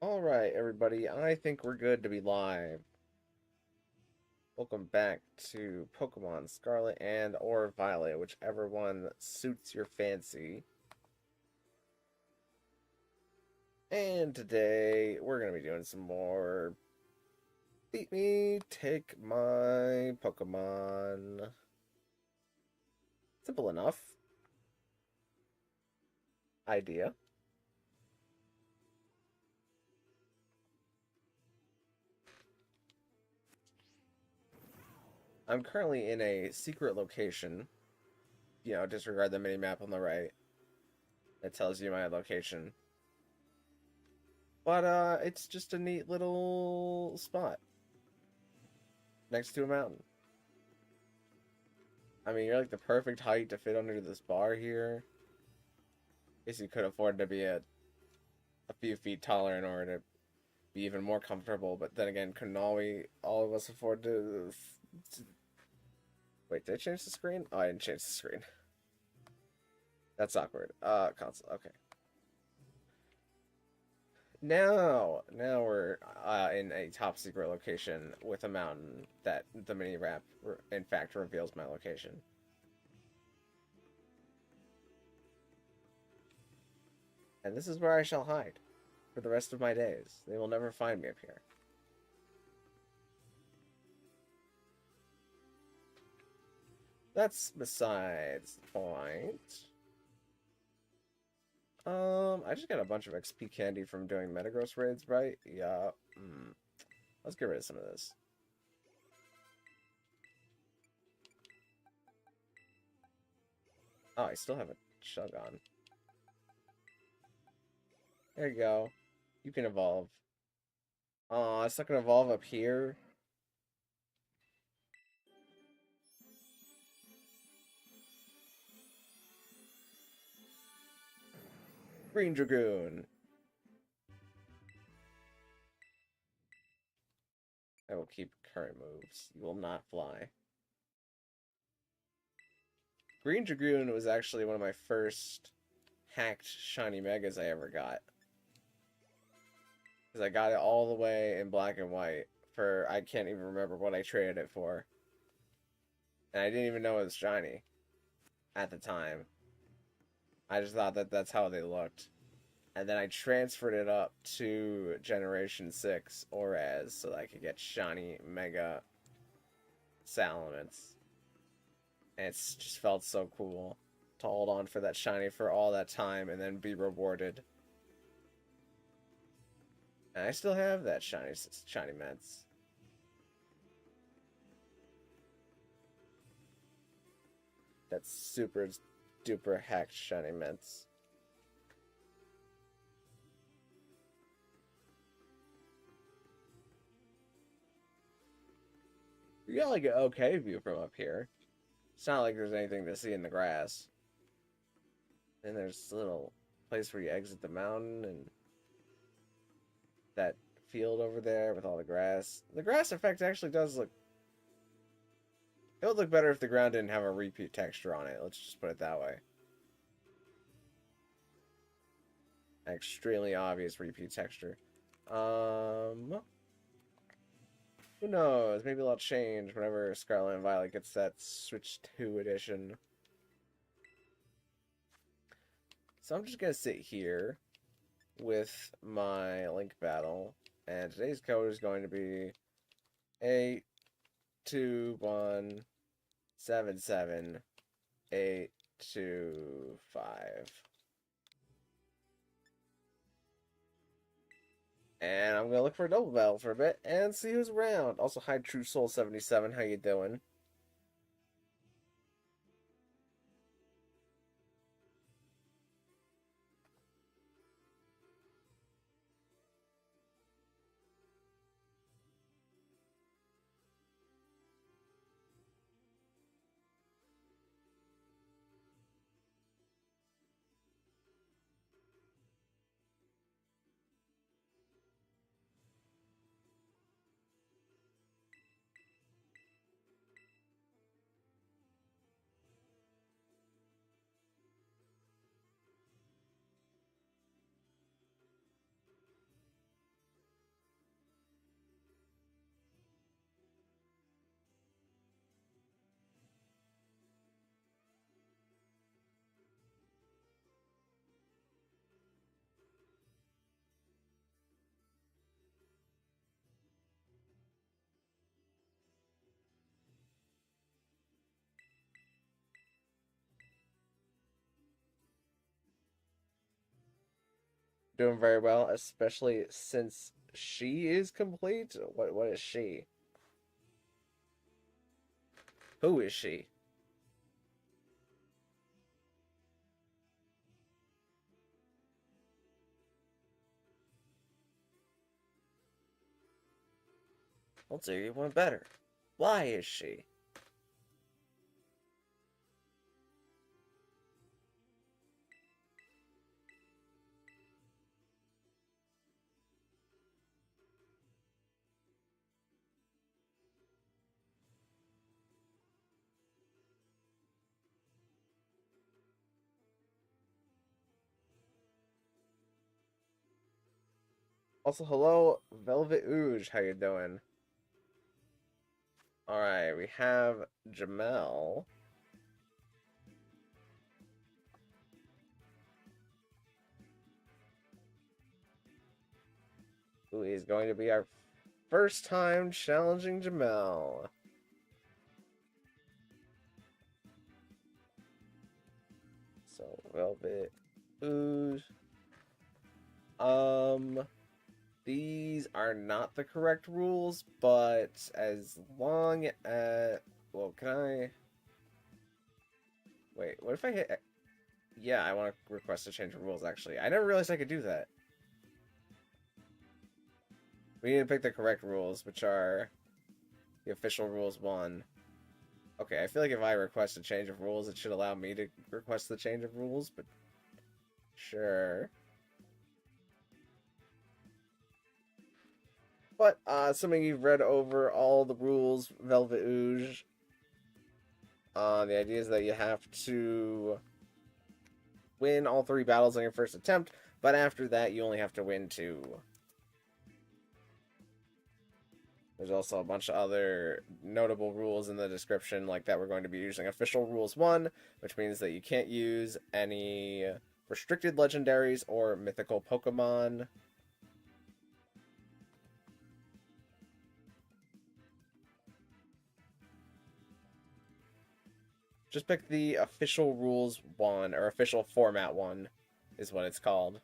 Alright, everybody, I think we're good to be live. Welcome back to Pokemon Scarlet and or Violet, whichever one suits your fancy. And today, we're going to be doing some more Beat Me, Take My Pokemon. Simple enough idea. I'm currently in a secret location. Disregard the mini-map on the right. It tells you my location. But, it's just a neat little spot. Next to a mountain. I mean, you're like the perfect height to fit under this bar here. Guess you could afford to be a few feet taller in order to be even more comfortable, but then again, couldn't all of us afford to... Wait, did I change the screen? Oh, I didn't change the screen. That's awkward. Console, okay. Now we're in a top secret location with a mountain that the mini map in fact reveals my location. And this is where I shall hide for the rest of my days. They will never find me up here. That's besides the point. I just got a bunch of XP candy from doing Metagross raids, right? Yeah. Let's get rid of some of this. Oh, I still have a chug on. There you go. You can evolve. Oh, it's not gonna evolve up here. Green Dragoon. I will keep current moves. You will not fly. Green Dragoon was actually one of my first hacked shiny megas I ever got. Because I got it all the way in black and white for, I can't even remember what I traded it for. And I didn't even know it was shiny at the time. I just thought that that's how they looked. And then I transferred it up to Generation 6 Oraz so that I could get shiny Mega Salamence. And it's just felt so cool to hold on for that shiny for all that time and then be rewarded. And I still have that shiny Mets. That's super duper hacked shiny Mets. You got like an okay view from up here. It's not like there's anything to see in the grass. And there's a little place where you exit the mountain and that field over there with all the grass. The grass effect actually does look... It would look better if the ground didn't have a repeat texture on it. Let's just put it that way. Extremely obvious repeat texture. Who knows? Maybe it'll change whenever Scarlet and Violet gets that Switch 2 edition. So I'm just gonna sit here with my Link battle, and today's code is going to be 82177 825. And I'm gonna look for a double battle for a bit and see who's around. Also, hi True Soul 77, how you doing? Doing very well, especially since she is complete. What is she? Who is she? I'll do you one better. Why is she? Also, hello, Velvet Ooge. How you doing? All right, we have Jamel, who is going to be our first time challenging Jamel. So, Velvet Ooge. Um, these are not the correct rules, but as long as... Well, can I... Wait, what if I hit... Yeah, I want to request a change of rules, actually. I never realized I could do that. We need to pick the correct rules, which are the official rules 1. Okay, I feel like if I request a change of rules, it should allow me to request the change of rules, but sure. But, assuming you've read over all the rules, Velvet Ooge, the idea is that you have to win all 3 battles on your first attempt, but after that, you only have to win 2. There's also a bunch of other notable rules in the description, like that we're going to be using official rules 1, which means that you can't use any restricted legendaries or mythical Pokemon. Just pick the official rules 1, or official format 1 is what it's called.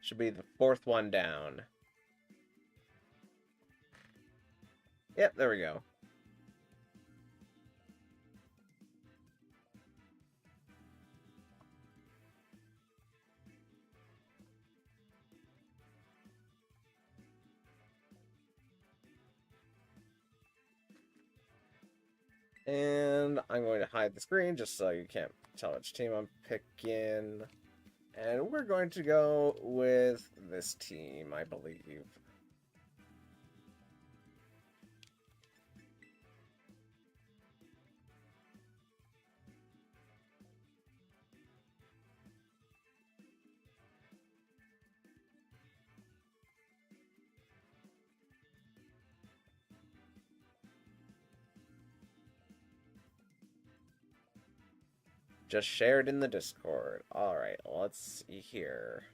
Should be the 4th one down. Yep, there we go. And I'm going to hide the screen just so you can't tell which team I'm picking. And we're going to go with this team, I believe. Just shared in the Discord. Alright, let's see here.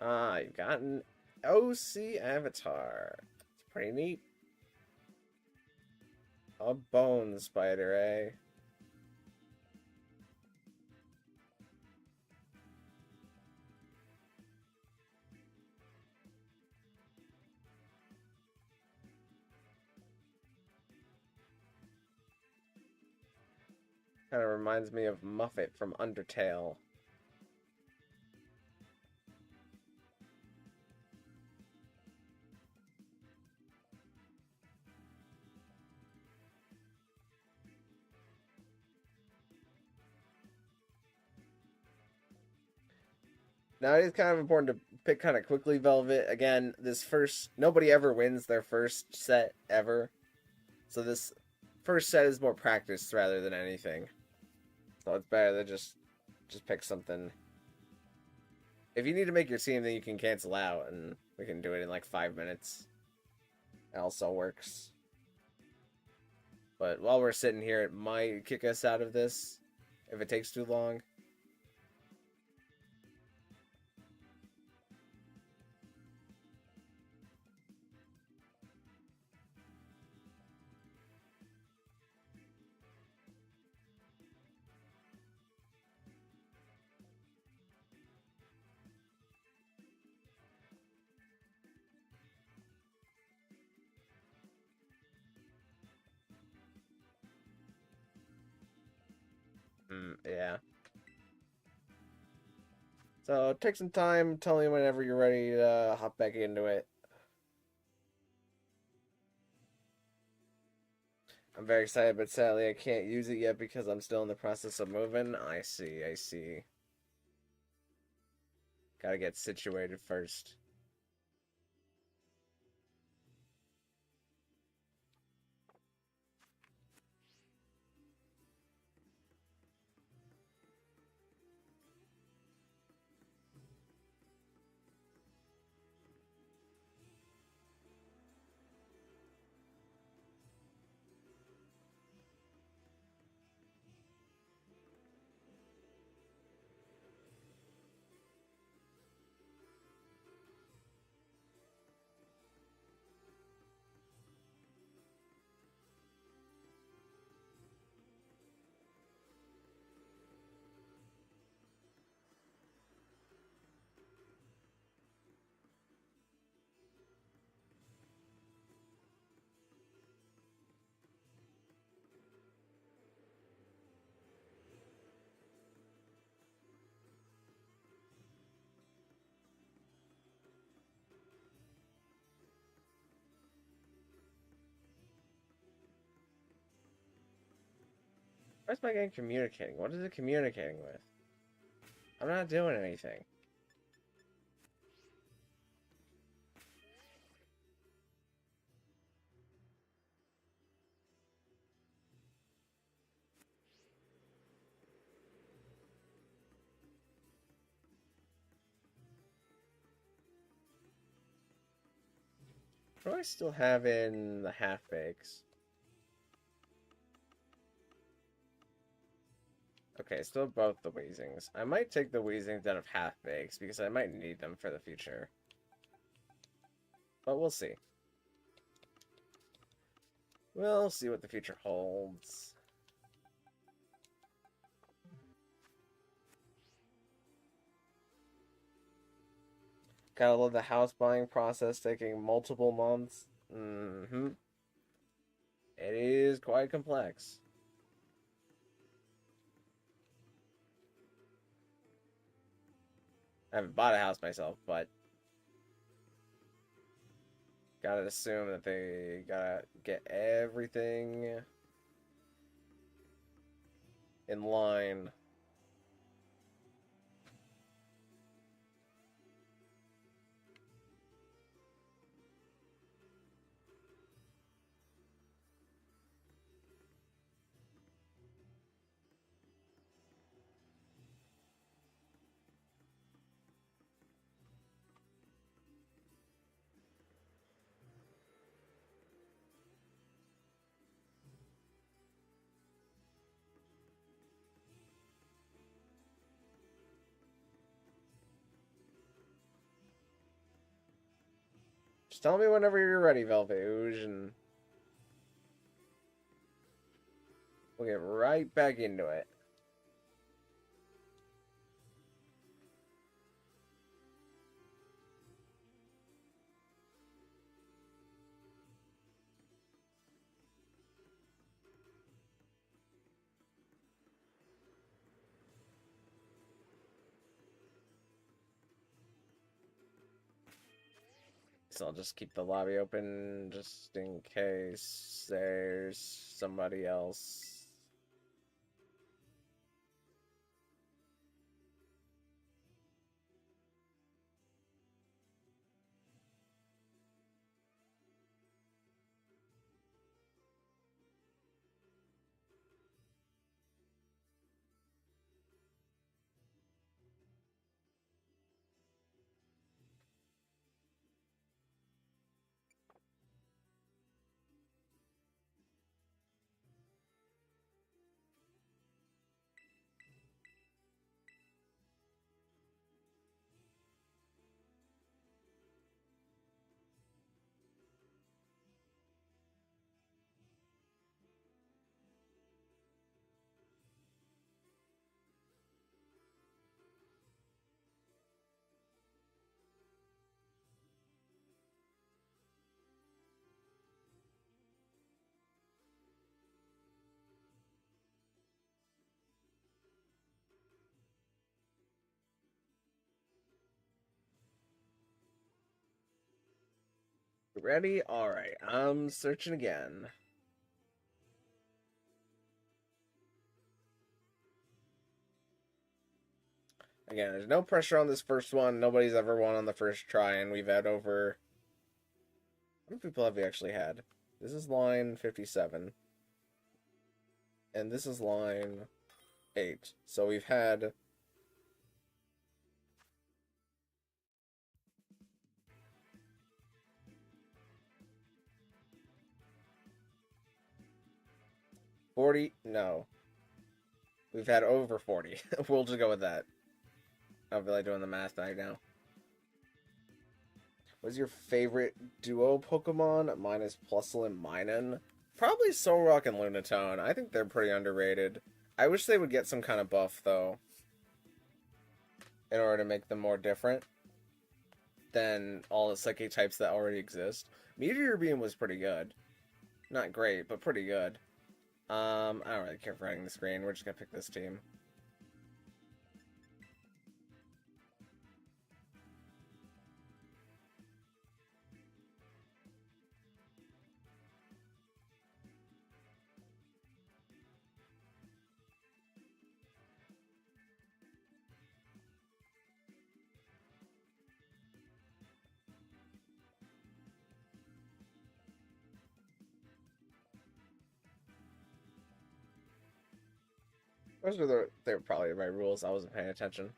You've got an OC avatar. It's pretty neat. A bone spider, eh? Kind of reminds me of Muffet from Undertale. Now, it is kind of important to pick kind of quickly, Velvet. Again, this first... Nobody ever wins their first set, ever. So this first set is more practice rather than anything. So it's better to just pick something. If you need to make your team, then you can cancel out, and we can do it in like 5 minutes. It also works. But while we're sitting here, it might kick us out of this if it takes too long. Yeah. So take some time. Tell me whenever you're ready to hop back into it. I'm very excited, but sadly I can't use it yet because I'm still in the process of moving. I see, I see. Gotta get situated first. Where's my game communicating? What is it communicating with? I'm not doing anything. What do I still have in the half-bakes? Okay, still both the Weezings. I might take the Weezings out of half-bakes because I might need them for the future. But we'll see. We'll see what the future holds. Gotta love the house buying process taking multiple months. It is quite complex. I haven't bought a house myself, but gotta assume that they gotta get everything in line. Just tell me whenever you're ready, Velveuge, and we'll get right back into it. So I'll just keep the lobby open just in case there's somebody else. Ready? Alright, I'm searching again. Again, there's no pressure on this first one. Nobody's ever won on the first try, and we've had over... How many people have we actually had? This is line 57. And this is line 8. So we've had... No. We've had over 40. We'll just go with that. I don't feel like doing the math right now. What's your favorite duo Pokemon? Mine is Plusle and Minun. Probably Solrock and Lunatone. I think they're pretty underrated. I wish they would get some kind of buff, though, in order to make them more different than all the Psychic types that already exist. Meteor Beam was pretty good. Not great, but pretty good. I don't really care for running the screen. We're just gonna pick this team. They were probably the right rules. I wasn't paying attention.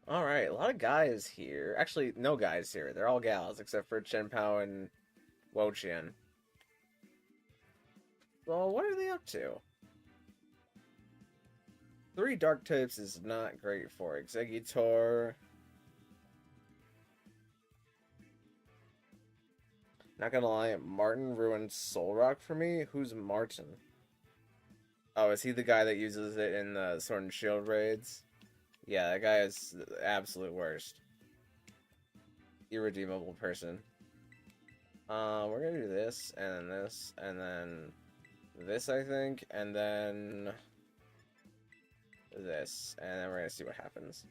Alright, a lot of guys here. Actually, no guys here. They're all gals, except for Chenpao and Wochian. Well, what are they up to? 3 dark types is not great for Exeggutor. Not gonna lie, Martin ruined Solrock for me. Who's Martin? Oh, is he the guy that uses it in the Sword and Shield raids? Yeah, that guy is the absolute worst. Irredeemable person. We're gonna do this, and then this, and then this, I think, and then this, and then we're gonna see what happens.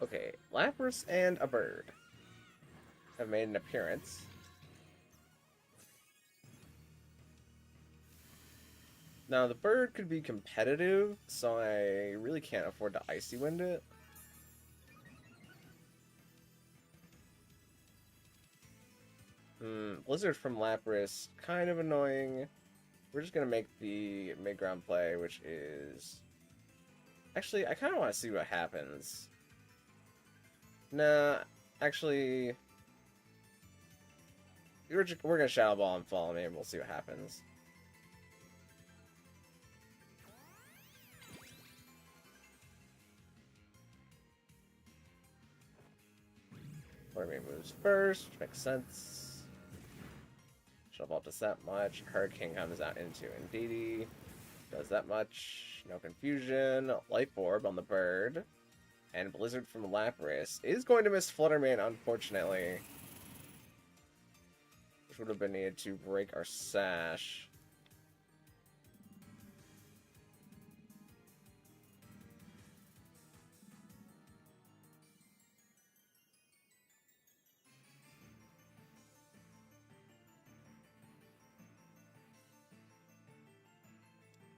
Okay, Lapras and a bird have made an appearance. Now, the bird could be competitive, so I really can't afford to Icy Wind it. Blizzard from Lapras, kind of annoying. We're just gonna make the mid-ground play, which is... Actually, I kind of want to see what happens. Nah, actually... We're gonna Shadow Ball and follow me, and we'll see what happens. Flurry moves first, makes sense. Shadow Ball does that much. Hurricane comes out into Indeedee. Does that much. No confusion. Life Orb on the bird. And Blizzard from Lapras is going to miss Fluttermane, unfortunately. Which would have been needed to break our sash.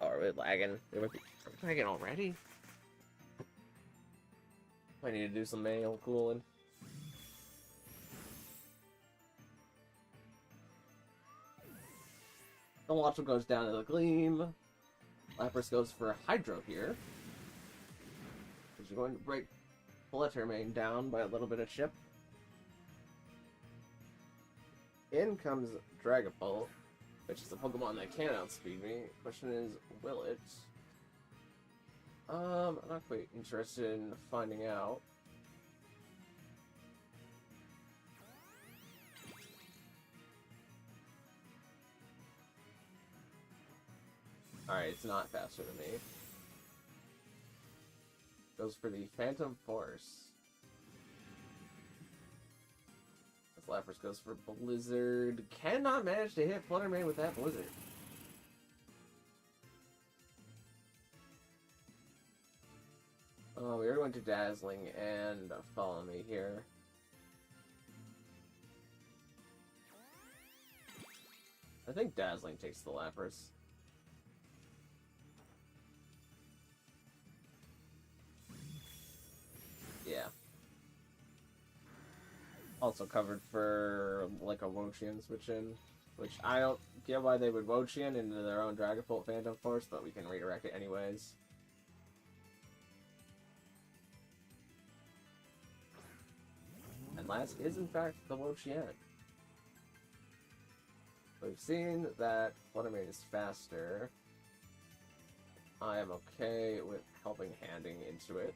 Oh, are we lagging? Are we lagging already? I need to do some manual cooling. The Watchel goes down to the Gleam. Lapras goes for Hydro here. Because you're going to break Fluttermane down by a little bit of chip. In comes Dragapult, which is a Pokemon that can outspeed me. Question is, will it? I'm not quite interested in finding out. Alright, it's not faster than me. Goes for the Phantom Force. This Lapras goes for Blizzard. Cannot manage to hit Fluttermane with that Blizzard. We are going to Dazzling and Follow Me here. I think Dazzling takes the Lapras. Yeah. Also covered for like a Wochian switch in, which I don't get why they would Wochian into their own Dragapult Phantom Force, but we can redirect it anyways. And last is in fact the Wochian. We've seen that Fluttermane is faster. I am okay with helping handing into it.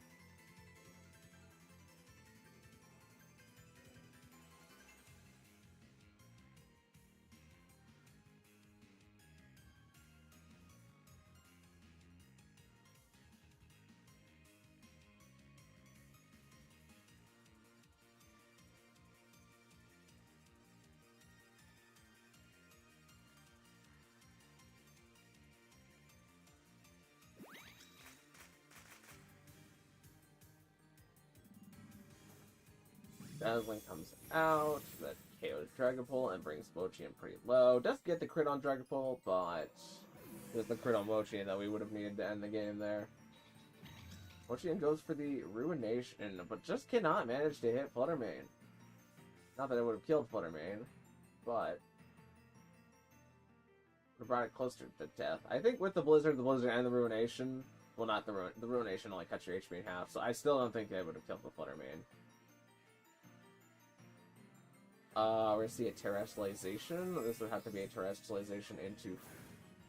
Dazzling comes out, that KO's Dragapult and brings Wochian pretty low. Does get the crit on Dragapult, but there's the crit on Wochian that we would have needed to end the game there. Wochian goes for the Ruination, but just cannot manage to hit Fluttermane. Not that it would have killed Fluttermane, but would have brought it closer to death. I think with the Blizzard and the Ruination, well, not the Ruination only cuts your HP in half, so I still don't think they would have killed the Fluttermane. We're gonna see a terrestrialization. This would have to be a terrestrialization into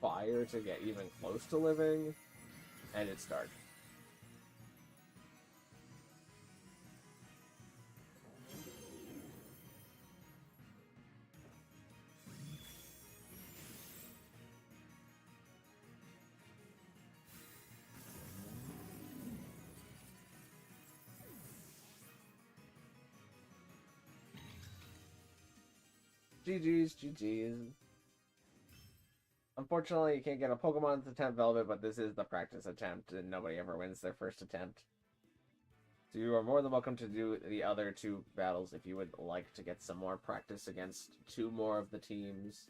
fire to get even close to living. And it's dark. GG's, GG's. Unfortunately, you can't get a Pokemon to attempt Velvet, but this is the practice attempt, and nobody ever wins their first attempt. So you are more than welcome to do the other two battles if you would like to get some more practice against two more of the teams.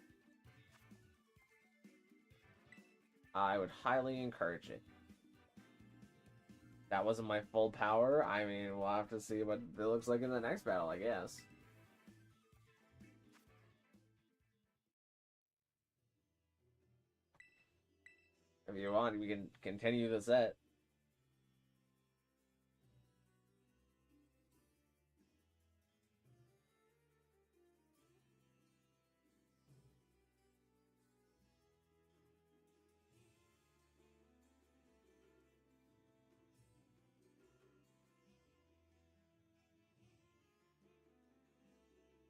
I would highly encourage it. That wasn't my full power. I mean, we'll have to see what it looks like in the next battle, I guess. If you want, we can continue the set.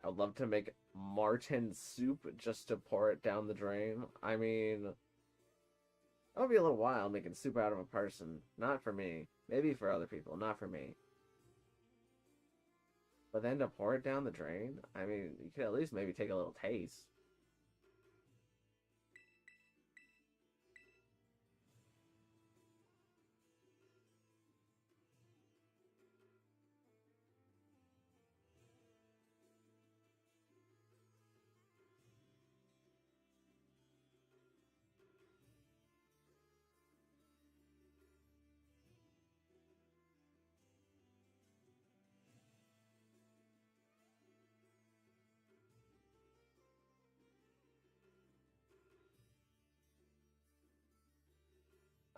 I'd love to make Martin soup just to pour it down the drain. I mean, that would be a little wild making soup out of a person. Not for me. Maybe for other people, not for me. But then to pour it down the drain, I mean, you could at least maybe take a little taste.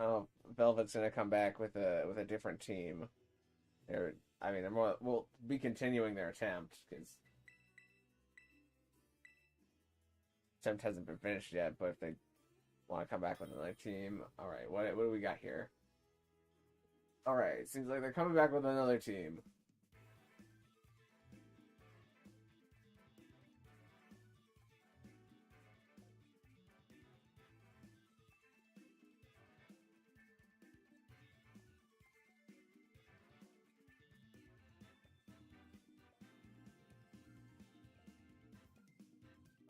Oh, Velvet's gonna come back with a different team. They're, I mean, they're more will be continuing their attempt because attempt hasn't been finished yet. But if they want to come back with another team, all right. What do we got here? All right, seems like they're coming back with another team.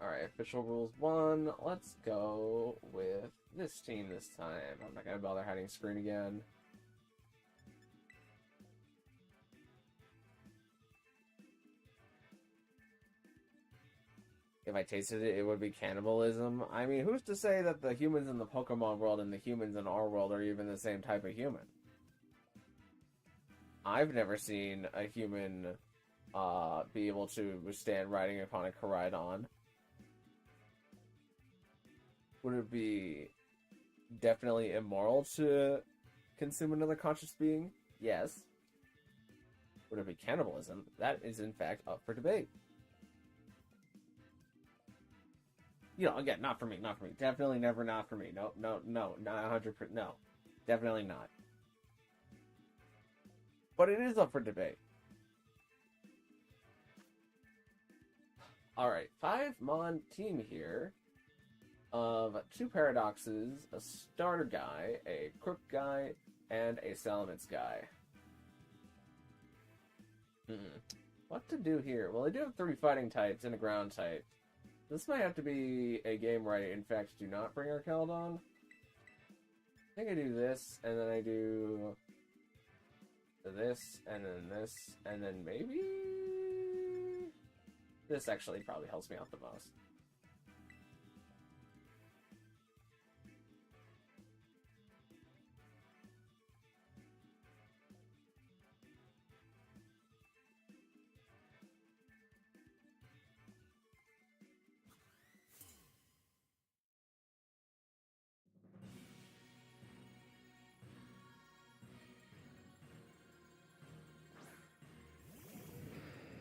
Alright, official rules 1. Let's go with this team this time. I'm not gonna bother hiding screen again. If I tasted it, it would be cannibalism. I mean, who's to say that the humans in the Pokemon world and the humans in our world are even the same type of human? I've never seen a human be able to withstand riding upon a Koraidon. Would it be definitely immoral to consume another conscious being? Yes. Would it be cannibalism? That is, in fact, up for debate. You know, again, not for me, not for me. Definitely never not for me. No, no, no, not 100%. No, definitely not. But it is up for debate. Alright, 5-mon team here of 2 Paradoxes, a starter guy, a crook guy, and a Salamence guy. What to do here? Well, they do have 3 fighting types and a ground type. This might have to be a game where I, in fact, do not bring Arkeldon. I think I do this, and then I do this, and then this, and then maybe... This actually probably helps me out the most.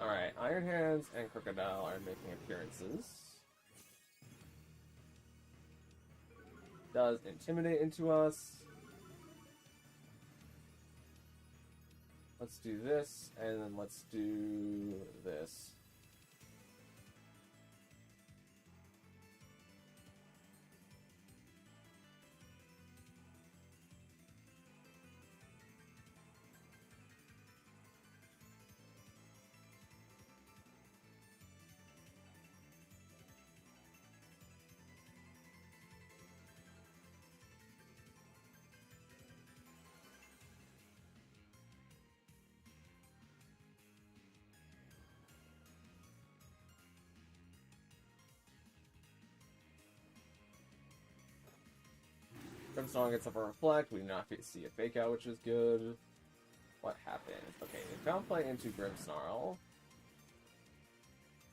Alright, Iron Hands and Crocodile are making appearances. Does Intimidate into us. Let's do this, and then let's do this. Grimsnarl gets up a reflect. We do not see a fake out, which is good. What happened? Okay, they found play into Grimsnarl.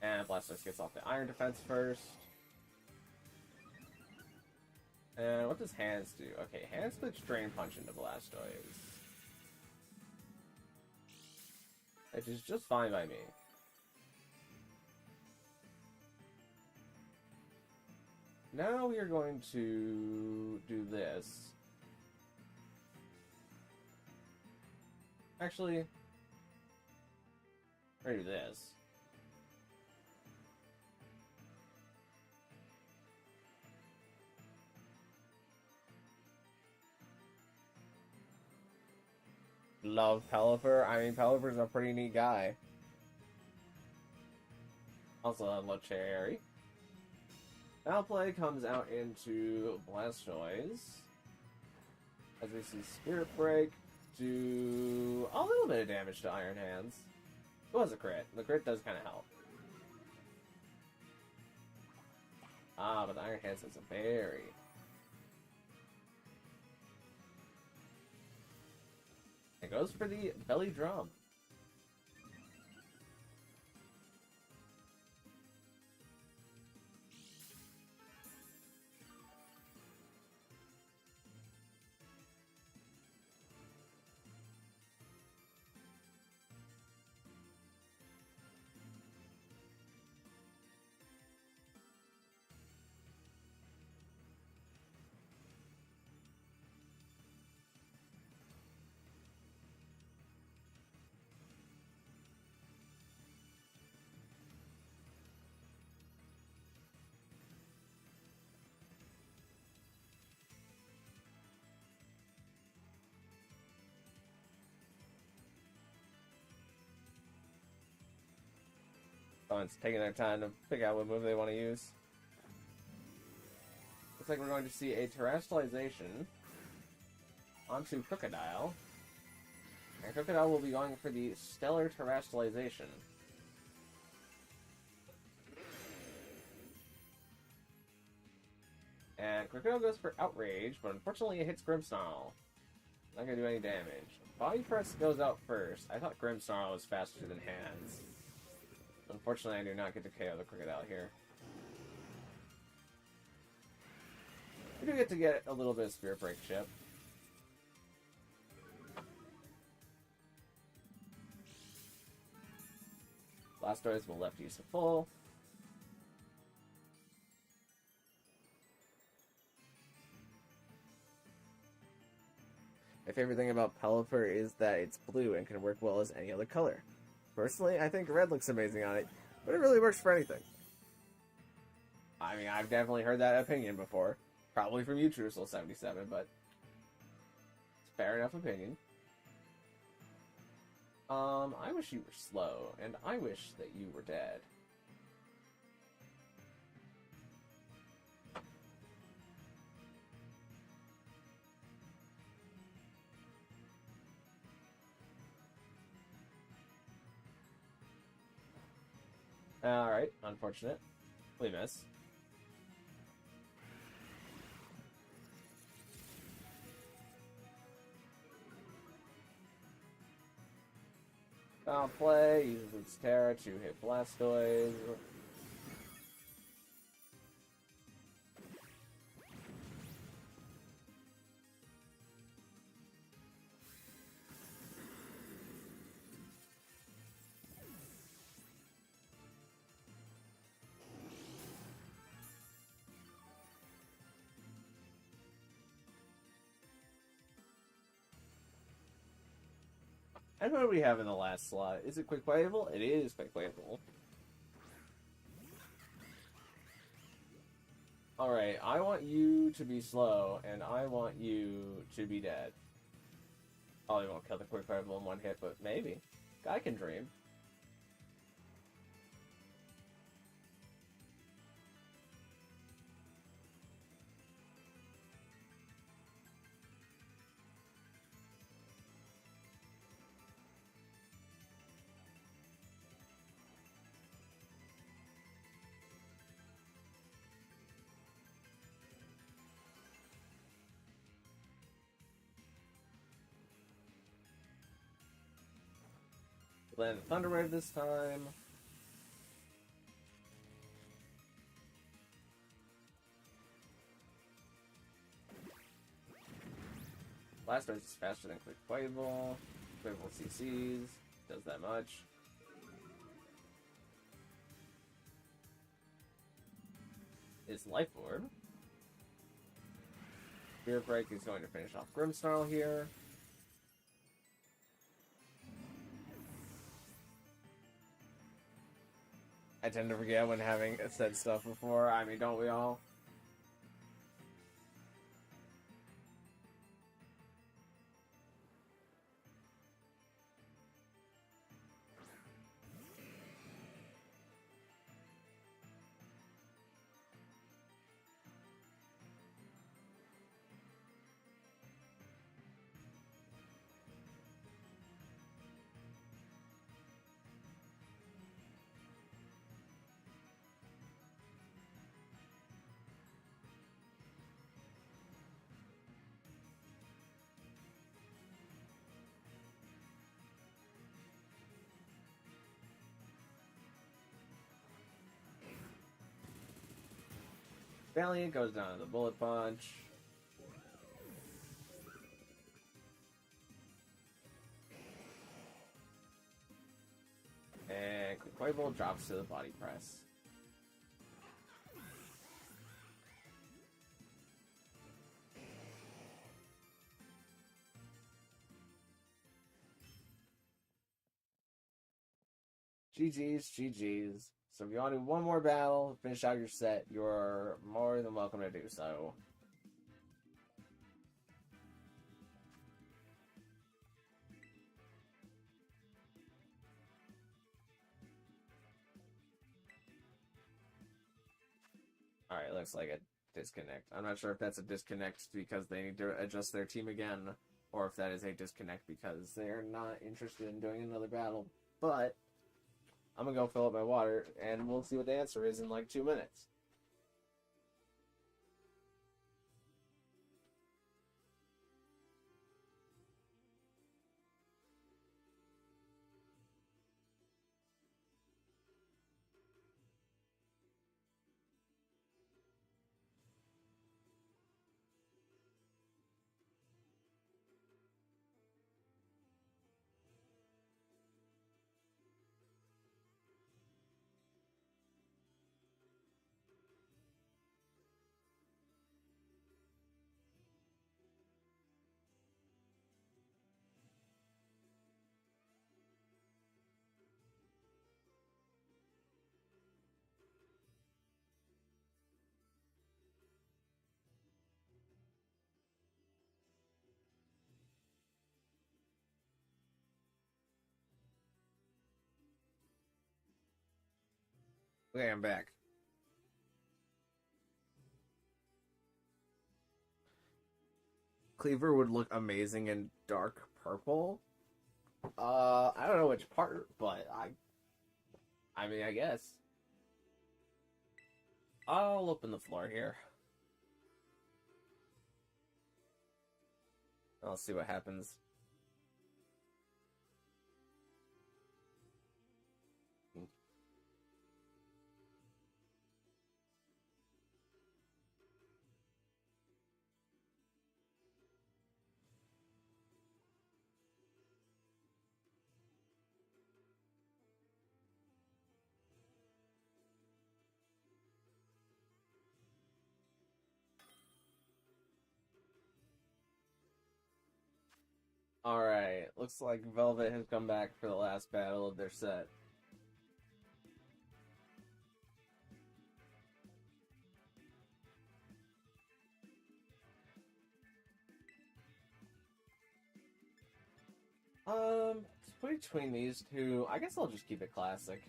And Blastoise gets off the Iron Defense first. And what does Hands do? Okay, Hands puts Drain Punch into Blastoise. Which is just fine by me. Now we are going to do this. Actually, we're gonna do this. love Pelipper. I mean, Pelipper's a pretty neat guy. Also love Cherry. Foul Play comes out into Blastoise. As we see Spirit Break do a little bit of damage to Iron Hands. It was a crit. The crit does kind of help. Ah, but the Iron Hands has a berry. It goes for the Belly Drum. Someone's taking their time to pick out what move they want to use. Looks like we're going to see a Terrestrialization onto Crocodile. And Crocodile will be going for the Stellar Terrestrialization. And Crocodile goes for Outrage, but unfortunately it hits Grimmsnarl. Not going to do any damage. Body Press goes out first. I thought Grimmsnarl was faster than Hands. Unfortunately, I do not get to KO the Crocodile here. We do get a little bit of Spirit Break chip. Blastoise will left use a full. My favorite thing about Pelipper is that it's blue and can work well as any other color. Personally, I think red looks amazing on it, but it really works for anything. I mean, I've definitely heard that opinion before. Probably from you, Truesel77, but it's a fair enough opinion. I wish you were slow, and I wish that you were dead. Alright, unfortunate. We miss. Foul Play, uses its Terra to hit Blastoise. And what do we have in the last slot? Is it quick playable? It is quick playable. Alright, I want you to be slow, and I want you to be dead. Probably won't kill the quick playable in one hit, but maybe. Guy can dream. Land Thunder Wave this time. Blastoise is faster than Quick Playable. Playable CCs. Does that much. Is Life Orb. Spirit Break is going to finish off Grimmsnarl here. I tend to forget when having said stuff before. I mean, don't we all? Valiant goes down to the Bullet Punch. And Quick Bolt drops to the Body Press. GG's, GG's. So if you want to do one more battle, finish out your set, you're more than welcome to do so. Alright, looks like a disconnect. I'm not sure if that's a disconnect because they need to adjust their team again, or if that is a disconnect because they're not interested in doing another battle. But I'm gonna go fill up my water, and we'll see what the answer is in like 2 minutes. Okay, I'm back. Cleaver would look amazing in dark purple. I don't know which part, but I mean, I guess. I'll open the floor here. I'll see what happens. Alright, looks like Velvet has come back for the last battle of their set. Between these two, I guess I'll just keep it classic.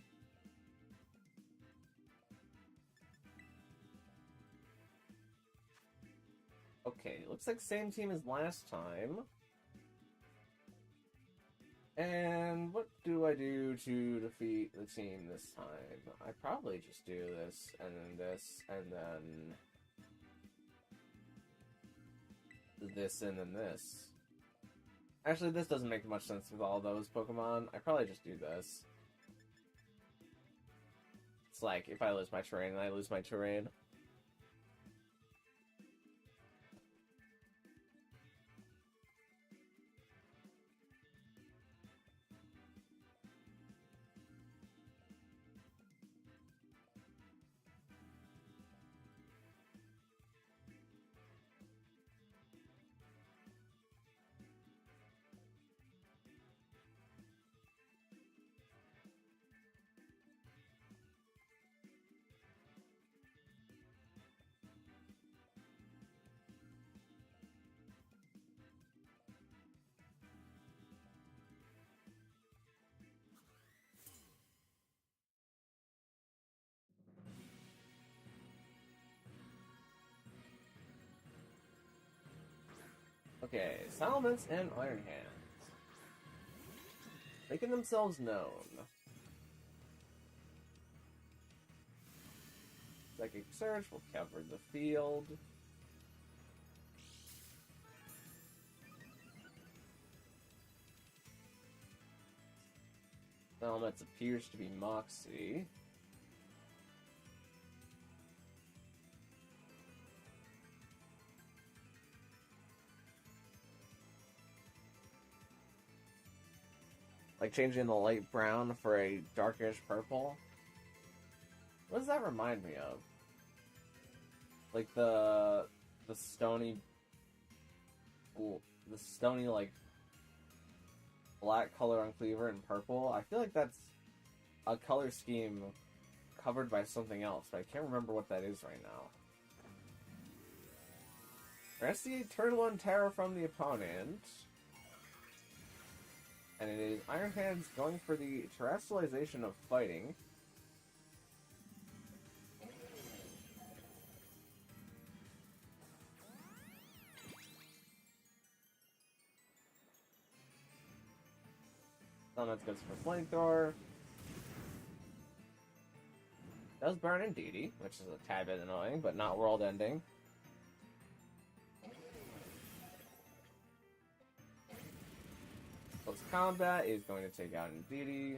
Okay, looks like same team as last time. And what do I do to defeat the team this time? I probably just do this, and then this, and then this, and then this. Actually, this doesn't make much sense with all those Pokemon. I probably just do this. It's like, if I lose my terrain, then I lose my terrain. Okay, Salamence and Iron Hands. Making themselves known. Psychic Surge will cover the field. Salamence appears to be Moxie. Like changing the light brown for a darkish purple. What does that remind me of? Like the stony, the stony like black color on Cleaver and purple. I feel like that's a color scheme covered by something else, but I can't remember what that is right now. We're gonna see Turtle and Terror from the opponent. And it is Iron Hands going for the terrestrialization of fighting. Summons goes for Flamethrower. Does burn Indeedee, which is a tad bit annoying, but not world ending. Close combat is going to take out Indeedee.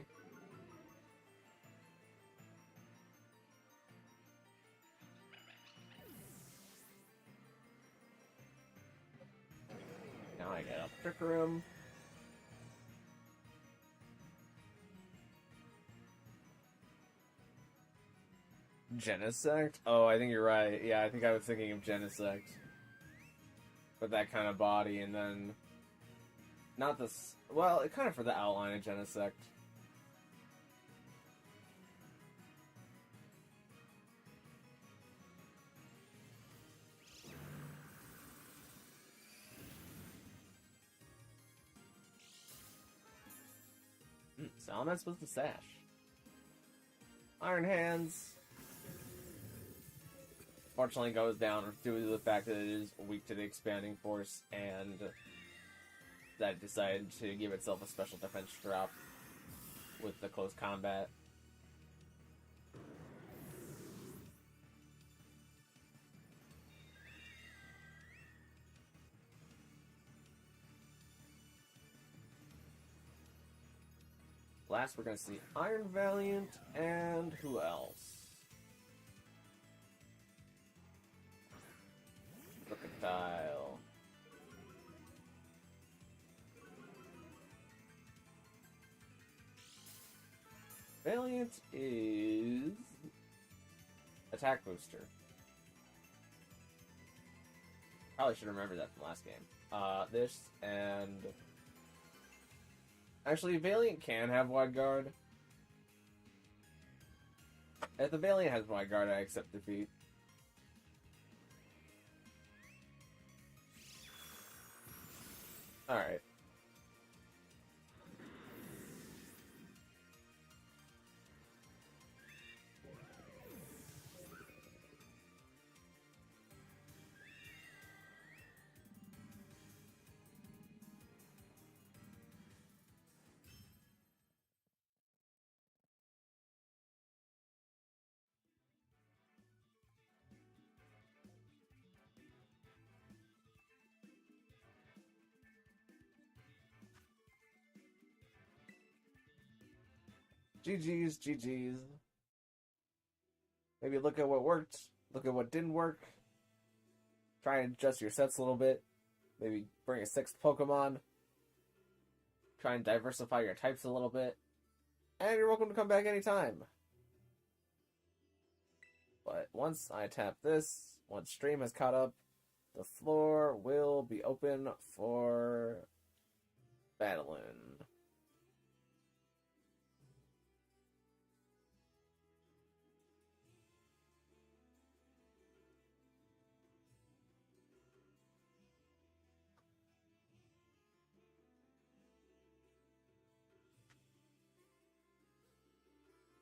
Now I get a Trick Room. Genesect? Oh, I think you're right. Yeah, I think I was thinking of Genesect. With that kind of body, and then... Not this... Well, kind of for the outline of Genesect. Salamence was the Sash. Iron Hands... Fortunately goes down due to the fact that it is weak to the Expanding Force, and that it decided to give itself a special defense drop with the close combat. Last, we're going to see Iron Valiant, and who else? Crocodile. Valiant is attack booster. Probably should remember that from last game. This and actually Valiant can have Wide Guard. If the Valiant has Wide Guard, I accept defeat. Alright. GG's, GG's. Maybe look at what worked, look at what didn't work. Try and adjust your sets a little bit. Maybe bring a 6th Pokemon. Try and diversify your types a little bit. And you're welcome to come back anytime. But once I tap this, once stream has caught up, the floor will be open for battling.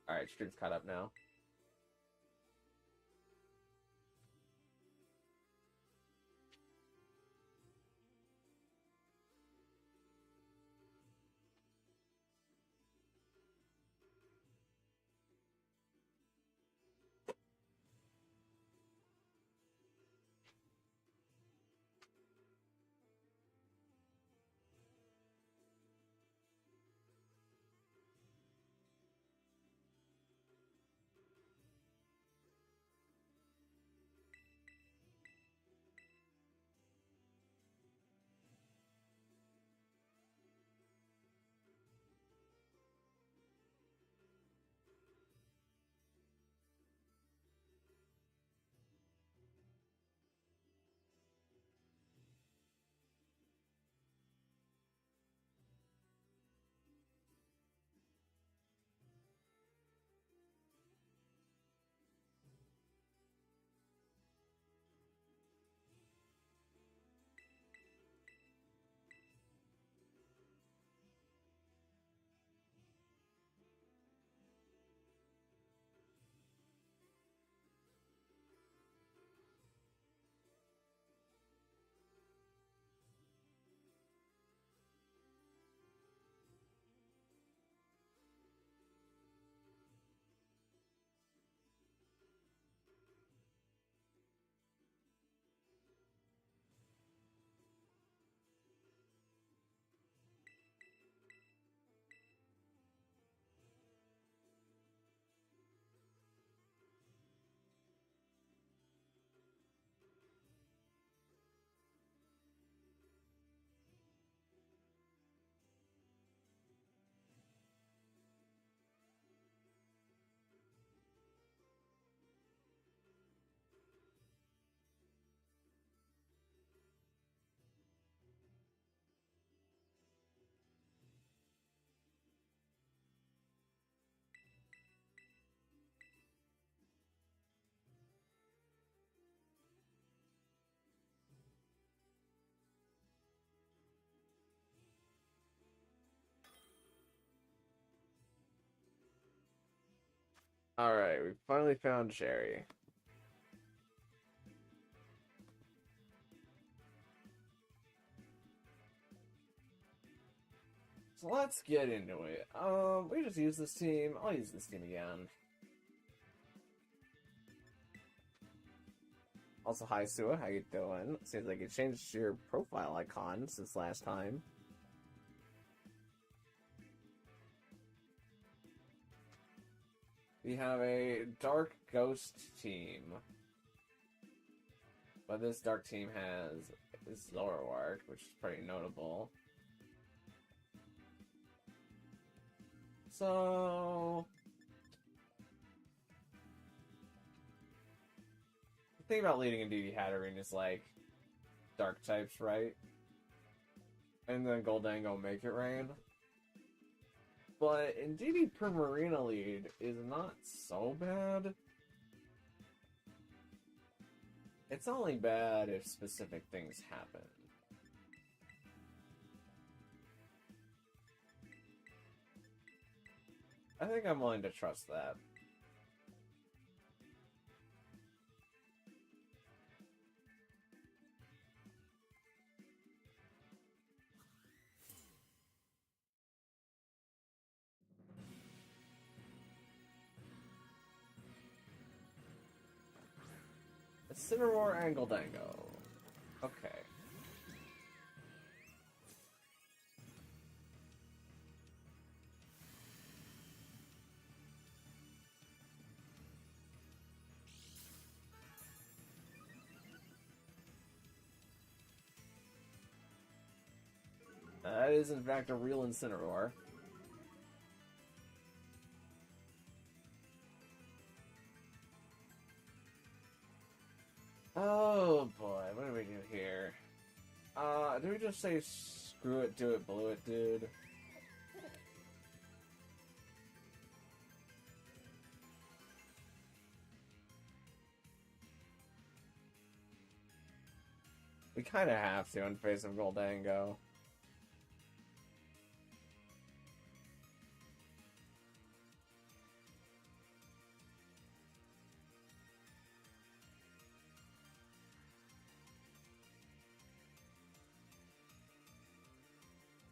Alright, stream's caught up now. Alright, we finally found Sherry. So let's get into it. We just use this team. I'll use this team again. Also, hi Sua, how you doing? Seems like you changed your profile icon since last time. We have a Dark Ghost team. But this Dark team has Zoroark, which is pretty notable. So... the thing about leading in DD Hatterene is, like, Dark types, right? And then Goldango make it rain. But in DD Primarina lead is not so bad. It's only bad if specific things happen. I think I'm willing to trust that. Incineroar and Goldango. Okay. That is in fact a real Incineroar. Oh boy, what do we do here? Do we just say screw it, do it, blew it, dude? We kind of have to in face of Goldango.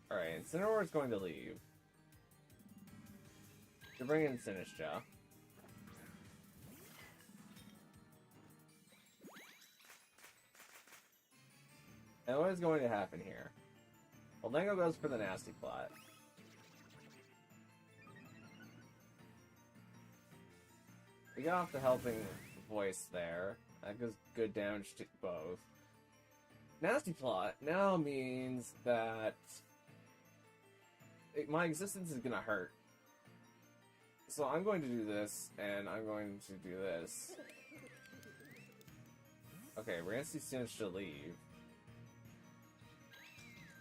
Alright, Incineroar is going to leave. To bring in Sinistcha. And what is going to happen here? Goldango goes for the Nasty Plot. We got off the helping voice there. That goes good damage to both. Nasty Plot now means that my existence is gonna hurt. So I'm going to do this, and I'm going to do this. Okay, we're gonna see Sinistcha leave.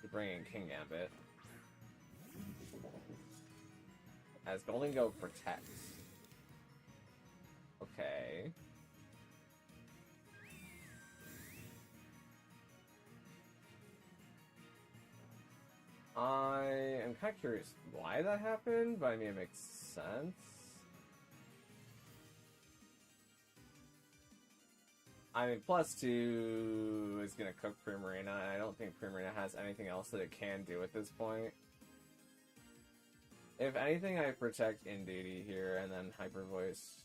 To bring in King Gambit. As Goldango protects. Okay. I am kind of curious why that happened, but I mean, it makes sense. I mean, +2 is going to cook Primarina, and I don't think Primarina has anything else that it can do at this point. If anything, I protect Indeedee here, and then Hyper Voice.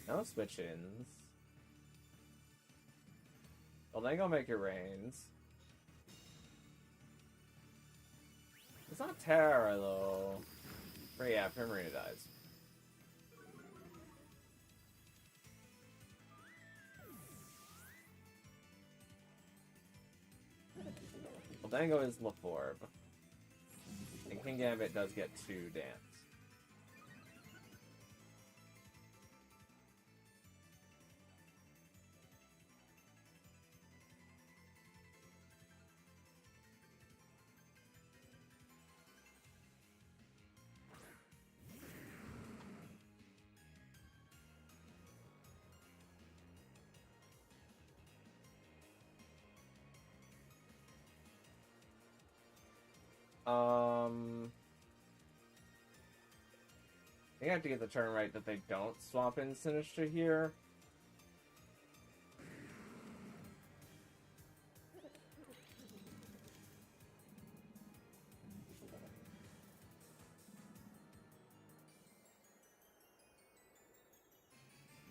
No switch-ins. Well, then go make it rains. It's not Terra, though. But yeah, Primarina dies. Well, Dango is LaForb. And King Gambit does get 2 dance. You have to get the turn right that they don't swap in Sinister here.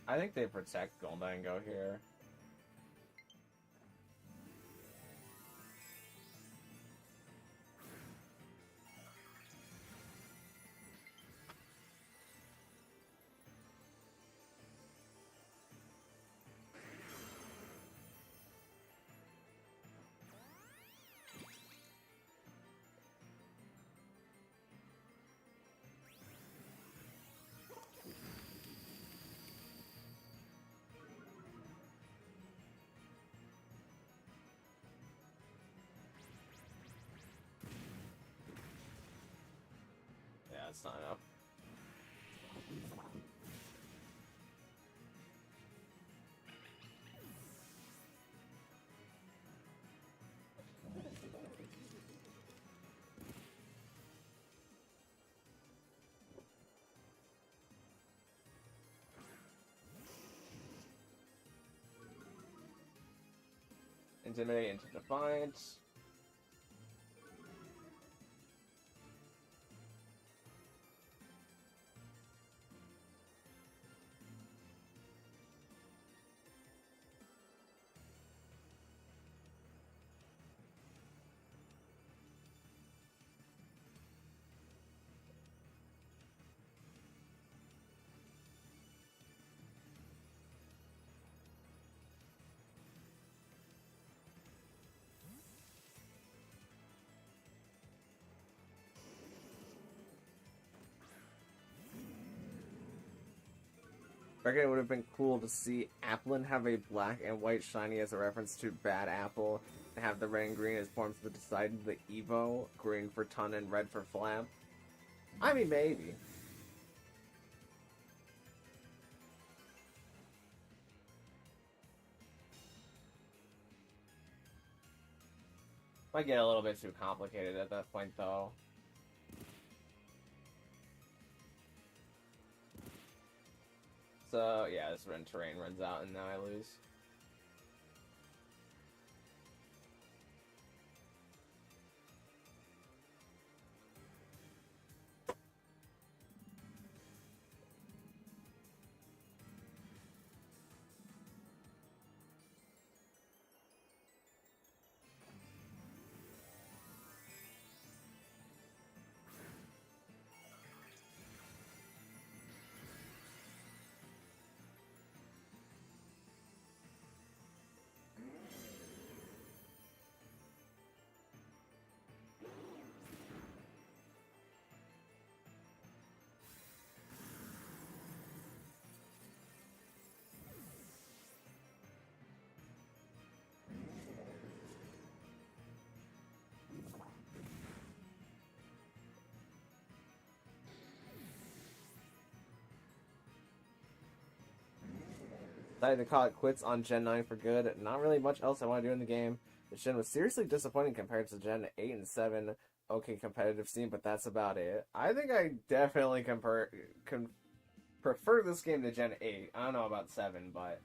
I think they protect Goldango here. Yeah, it's not enough. Intimidate into Defiance. I reckon it would have been cool to see Applin have a black and white shiny as a reference to Bad Apple, and have the red and green as forms that decided the Evo, green for Ton and red for Flap. I mean, maybe. Might get a little bit too complicated at that point, though. So, yeah, this terrain runs out, and now I lose. Decided to call it quits on Gen 9 for good. Not really much else I want to do in the game. The Gen was seriously disappointing compared to Gen 8 and 7. Okay, competitive scene, but that's about it. I think I definitely prefer this game to Gen 8. I don't know about 7, but...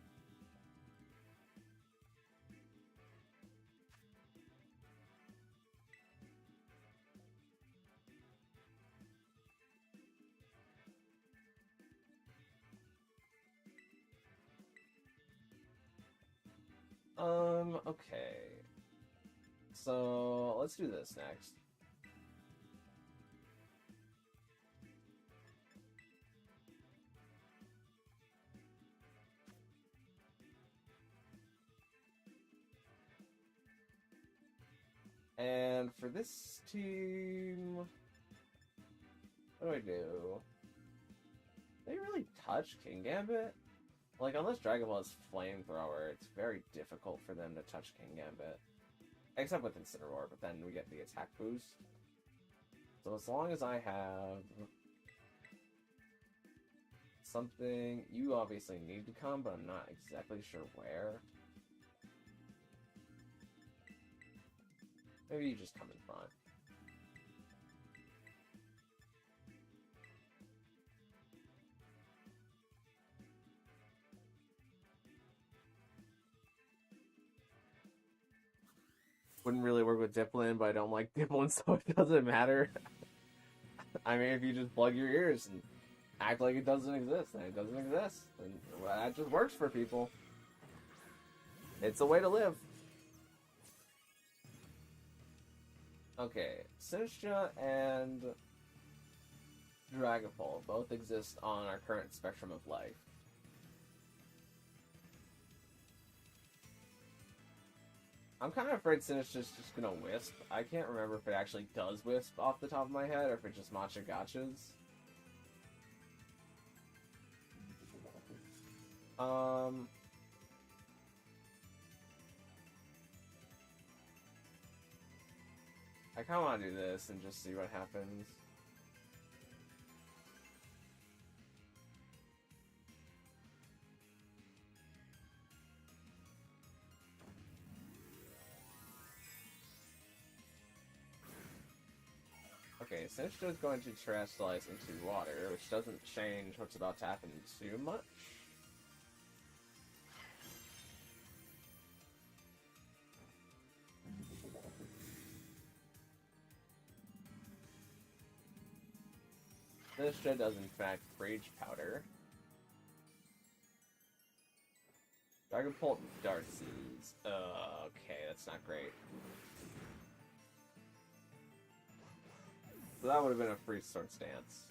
okay. So, let's do this next. And for this team... What do I do? They really touch King Gambit? Like, unless Dragon Ball is Flamethrower, it's very difficult for them to touch King Gambit. Except with Incineroar, but then we get the attack boost. So as long as I have something, you obviously need to come, but I'm not exactly sure where. Maybe you just come in front. wouldn't really work with Dipplin, but I don't like Dipplin, so it doesn't matter. I mean, if you just plug your ears and act like it doesn't exist, then it doesn't exist. And well, that just works for people. It's a way to live. Okay, Sinistcha and Dragapult both exist on our current spectrum of life. I'm kind of afraid Sinistcha's just gonna Wisp. I can't remember if it actually does Wisp off the top of my head, or if it just Matcha Gachas. I kind of want to do this and just see what happens. Okay, Sinistcha is going to Terastallize into water, which doesn't change what's about to happen too much. Sinistcha does in fact Rage Powder. Dragapult Dartsies. Okay, that's not great. So that would have been a free Swords Dance.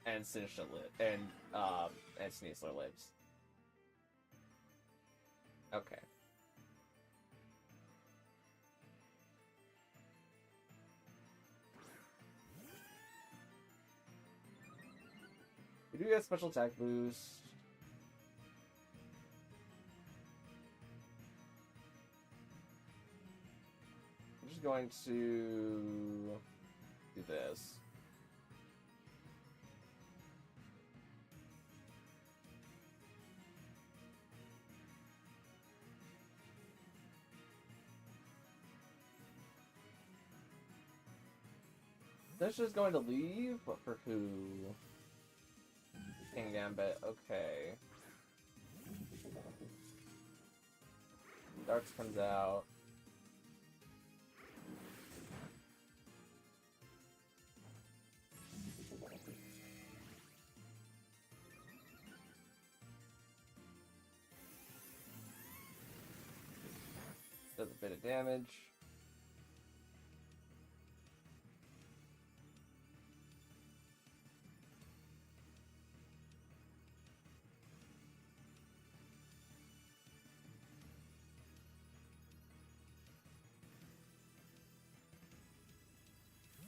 And Sinistcha and Sneasler lives. Okay. We do get a special attack boost. I'm just going to do this. This is going to leave, but for who? King Gambit, okay. Darts comes out. Does a bit of damage.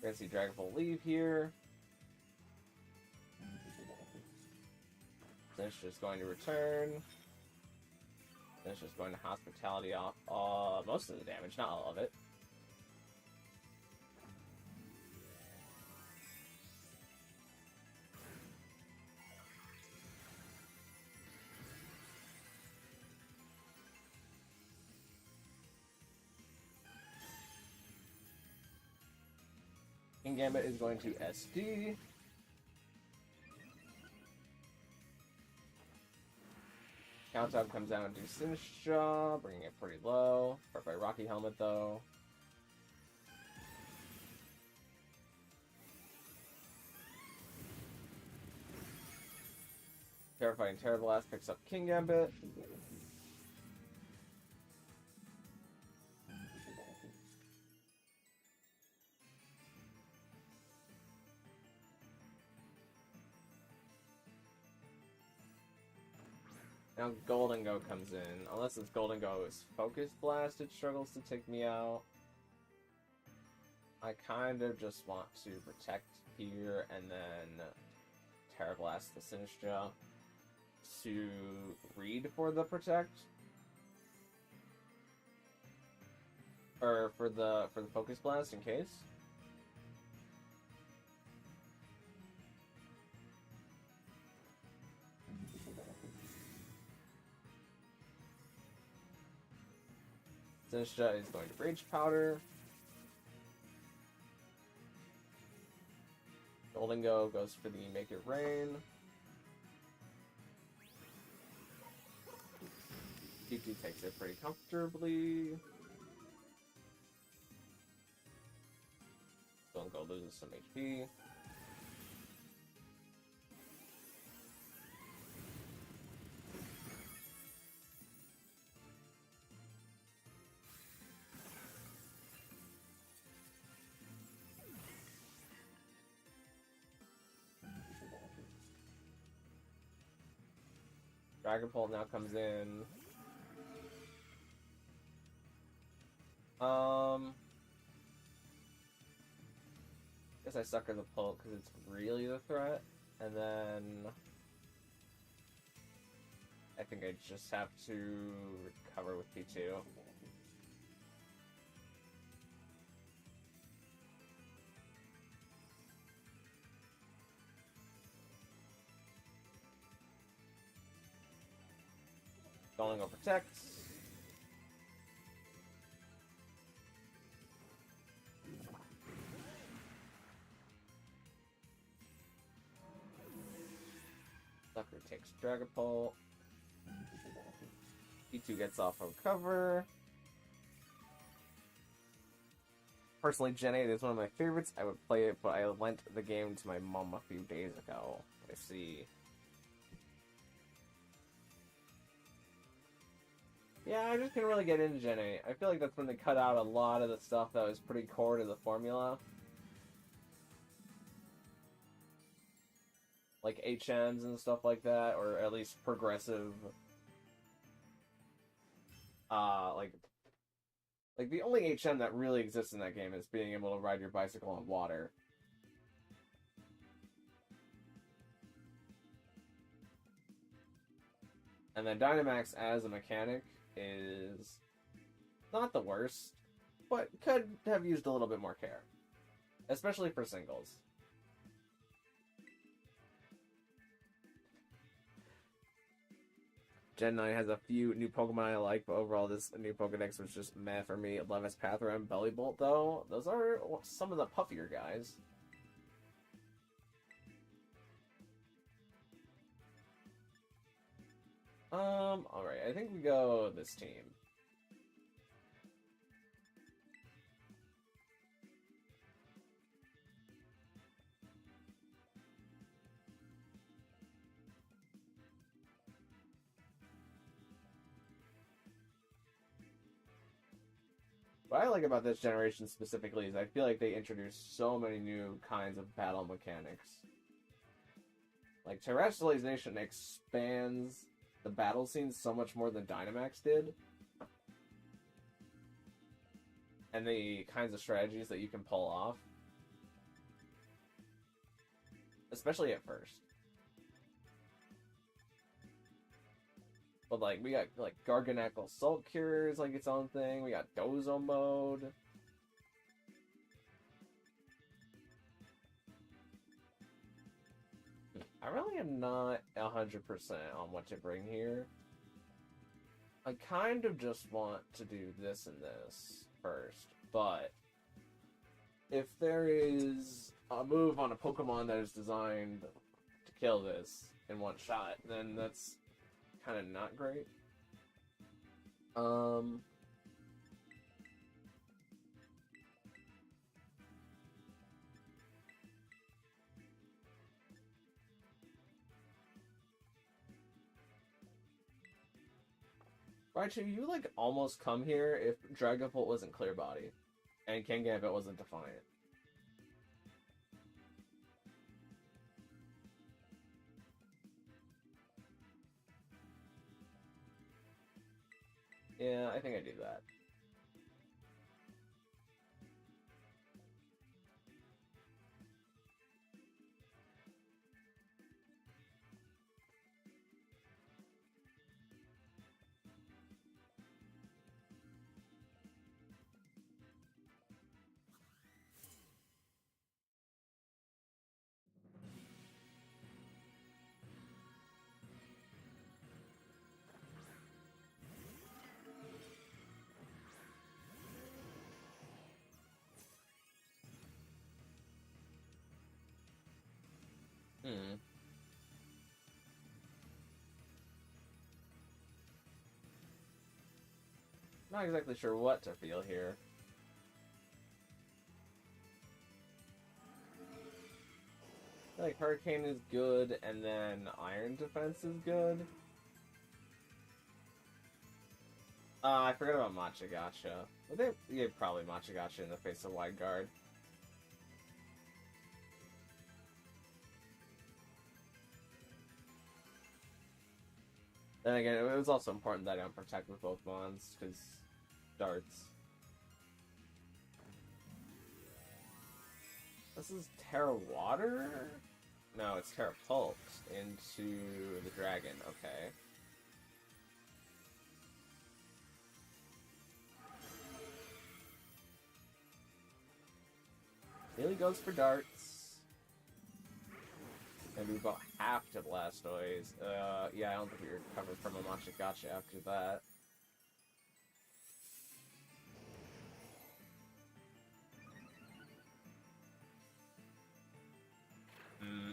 We're gonna see Dragapult leave here. Then it's just going to return. Then it's just going to Hospitality off most of the damage, not all of it. King Gambit is going to SD. Countdown comes down to Sinistcha, bringing it pretty low. Hurt by Rocky Helmet, though. Terrifying Terrablast picks up King Gambit. Now Golden Go comes in. Unless this Golden Go is Focus Blast, it struggles to take me out. I kind of just want to protect here and then Terra Blast the Sinistcha to read for the protect. Or for the Focus Blast in case. Sinistcha is going to Rage Powder. Golden Go goes for the Make It Rain. T2 takes it pretty comfortably. lose some HP. Dragon Pult now comes in. Guess I sucker the Pult because it's really the threat, and then I think I just have to recover with P2. Going over Protect. Sucker takes Dragapult. P2 gets off of cover. Personally, Gen 8 is one of my favorites. I would play it, but I lent the game to my mom a few days ago. I see. Yeah, I just couldn't really get into Gen 8. I feel like that's when they cut out a lot of the stuff that was pretty core to the formula. Like HMs and stuff like that, or at least progressive. Like the only HM that really exists in that game is being able to ride your bicycle on water. And then Dynamax as a mechanic is not the worst, but could have used a little bit more care. Especially for singles. Gen 9 has a few new Pokemon I like, but overall this new Pokedex was just meh for me. Levis Pathrem, Bellybolt, though, those are some of the puffier guys. Alright, I think we go this team. What I like about this generation specifically is I feel like they introduced so many new kinds of battle mechanics. Like, Terrestrialization expands the battle scene so much more than Dynamax did. And the kinds of strategies that you can pull off. Especially at first. But, like, we got, like, Garganacl Salt Cure is, like, its own thing. We got Dozo Mode. I really am not 100% on what to bring here. I kind of just want to do this and this first, but if there is a move on a Pokemon that is designed to kill this in one shot, then that's kind of not great. Raichu, you like almost come here if Dragapult wasn't Clear Body and Kangambit wasn't Defiant. Yeah, I think I do that. Not exactly sure what to feel here. Like, Hurricane is good, and then Iron Defense is good. I forgot about Machagacha. But yeah, probably Machagacha in the face of Wide Guard. Then again, it was also important that I don't protect with both mons, because darts. This is Terra Water? No, it's Terra Pulse into the dragon. Okay. Really goes for darts. Maybe about half to Blastoise. Yeah, I don't think we recovered from a Machagacha after that.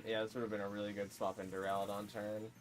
Yeah, this would have been a really good swap in Duraludon turn.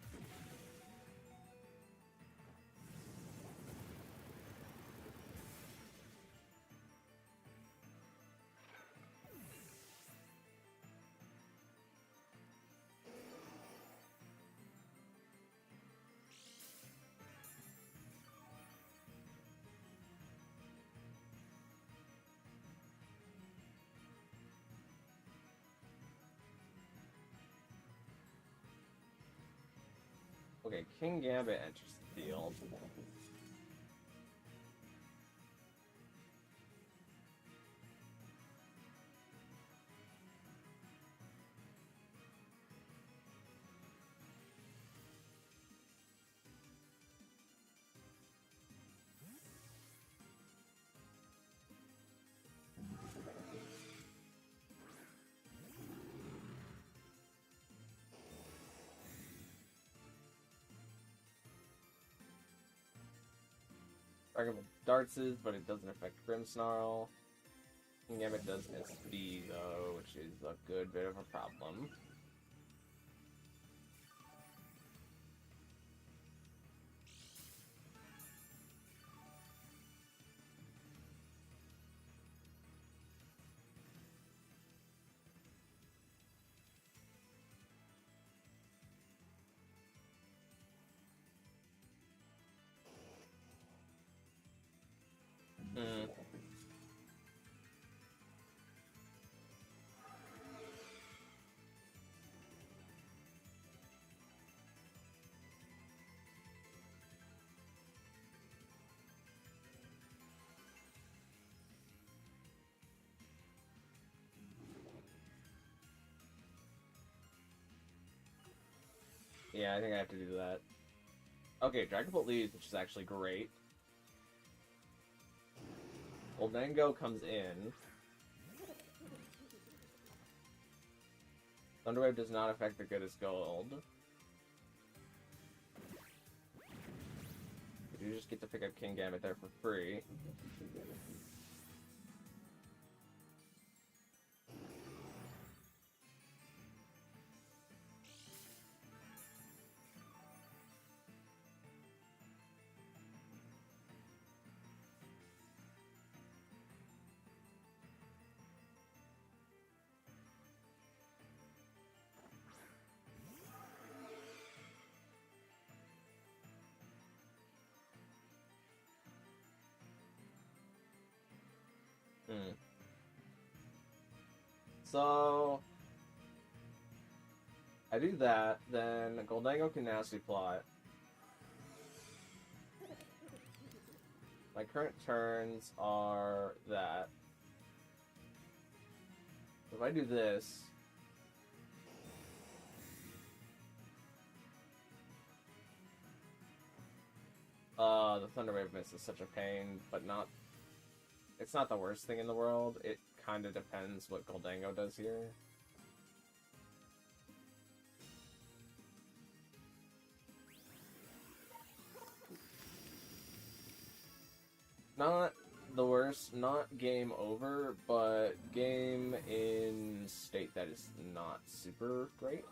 Okay, King Gambit enters the field. Dragon Ball Dartses, but it doesn't affect Grimmsnarl. King Gambit does SD though, which is a good bit of a problem. Yeah, I think I have to do that. Okay, Dragon Bolt leaves, which is actually great. Goldengo comes in. Thunderwave does not affect the Goodest Gold. You just get to pick up King Gambit there for free. So I do that, then Goldango can Nasty Plot. My current turns are that. If I do this, the Thunderwave miss is such a pain, but not. It's not the worst thing in the world. It kind of depends what Goldango does here. Not the worst, not game over, but game in state that is not super great.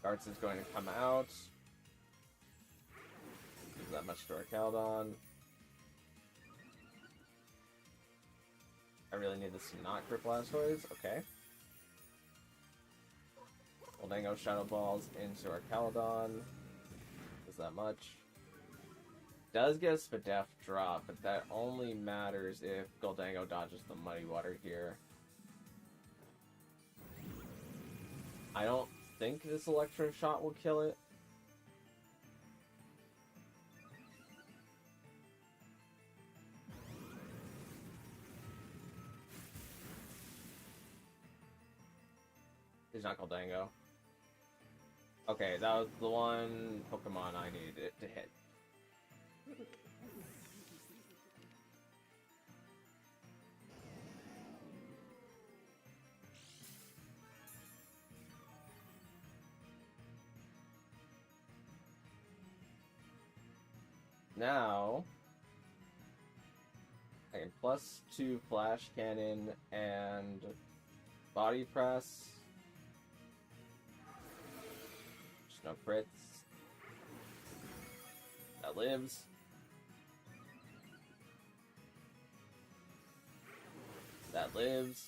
Darts is going to come out. Give that much to our Caldon. I really need this to not crit Blastoise. Okay. Goldango Shadow Balls into our Caledon. Does that much. Does get a Spadef drop, but that only matters if Goldango dodges the Muddy Water here. I don't think this Electro Shot will kill it. He's not Goldango. Okay, that was the one Pokemon I needed it to hit. Now, I can +2 Flash Cannon and Body Press. Just no crits. That lives. That lives.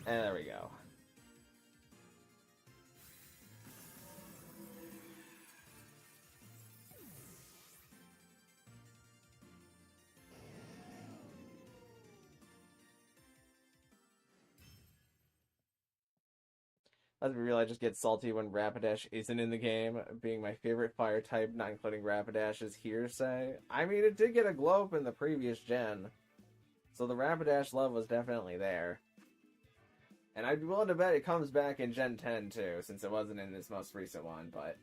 And there we go. Let's be real, I just get salty when Rapidash isn't in the game. Being my favorite fire type, not including Rapidash, is hearsay. I mean, it did get a glow up in the previous gen. So the Rapidash love was definitely there. And I'd be willing to bet it comes back in Gen 10 too, since it wasn't in this most recent one, but...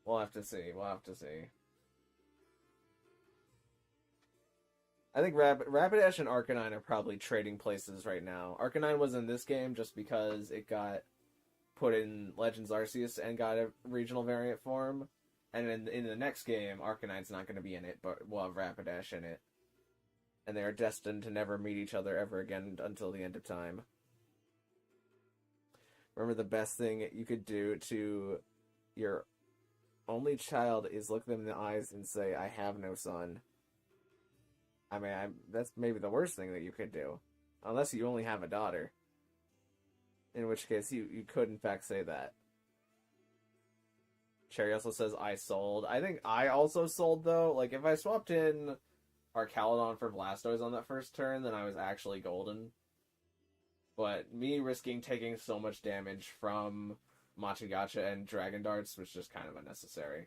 We'll have to see, we'll have to see. I think Rapidash and Arcanine are probably trading places right now. Arcanine was in this game just because it got put in Legends Arceus and got a regional variant form. And in the next game, Arcanine's not going to be in it, but we'll have Rapidash in it. And they are destined to never meet each other ever again until the end of time. Remember, the best thing you could do to your only child is look them in the eyes and say, "I have no son." I mean, that's maybe the worst thing that you could do. Unless you only have a daughter. In which case, you could in fact say that. Cherry also says, I sold. I think I also sold, though. Like, if I swapped in our Caledon for Blastoise on that first turn, then I was actually golden. But me risking taking so much damage from Machigacha and Dragon Darts was just kind of unnecessary.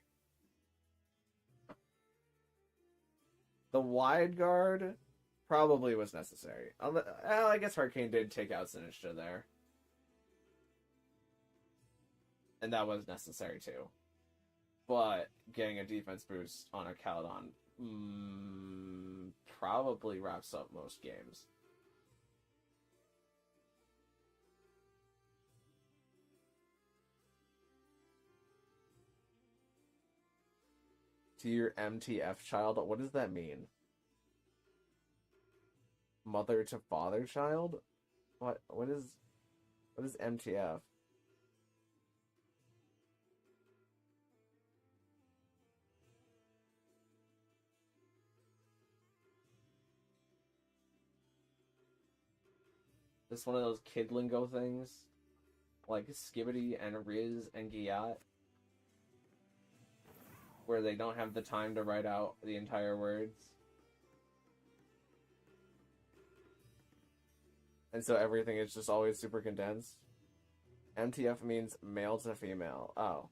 The wide guard probably was necessary. I guess Hurricane did take out Sinistcha there. And that was necessary too. But getting a defense boost on a Caledon probably wraps up most games. To your MTF child? What does that mean? Mother to father child? What is MTF? This one of those kid lingo things? Like Skibbity and Riz and Giat? Where they don't have the time to write out the entire words. And so everything is just always super condensed. MTF means male to female. Oh.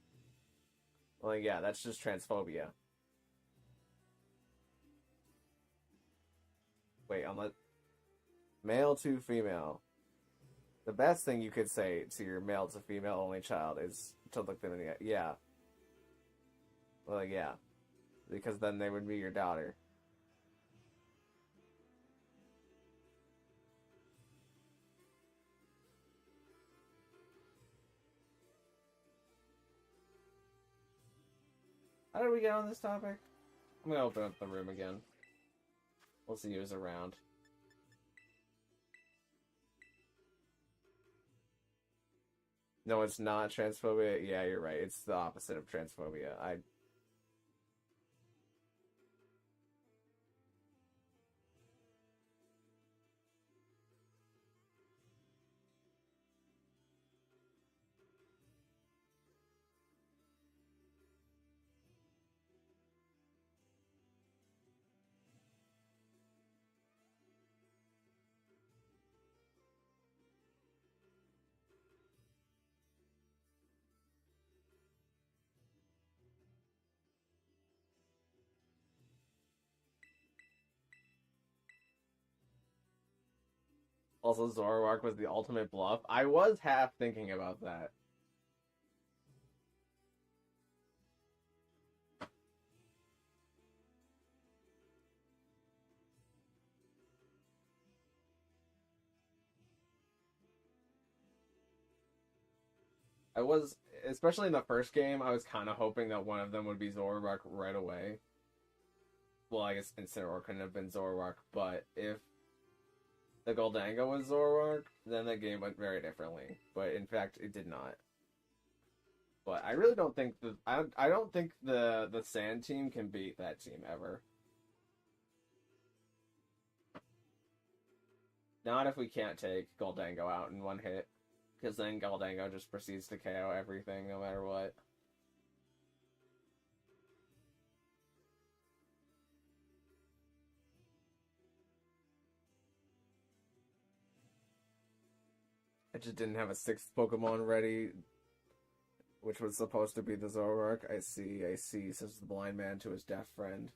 Well, yeah, that's just transphobia. Wait, male to female. The best thing you could say to your male to female only child is to look them in the eye. Yeah. Well, yeah. Because then they would be your daughter. How did we get on this topic? I'm gonna open up the room again. We'll see who's around. No, it's not transphobia. Yeah, you're right. It's the opposite of transphobia. Also, Zoroark was the ultimate bluff. I was half thinking about that. I was, especially in the first game, I was kind of hoping that one of them would be Zoroark right away. Well, I guess Incineroar couldn't have been Zoroark, but if the Goldango was Zoroark, then the game went very differently. But in fact, it did not. But I really don't think I don't think the Sand team can beat that team ever. Not if we can't take Goldango out in one hit, because then Goldango just proceeds to KO everything no matter what. I just didn't have a sixth Pokemon ready, which was supposed to be the Zoroark. I see, says the blind man to his deaf friend.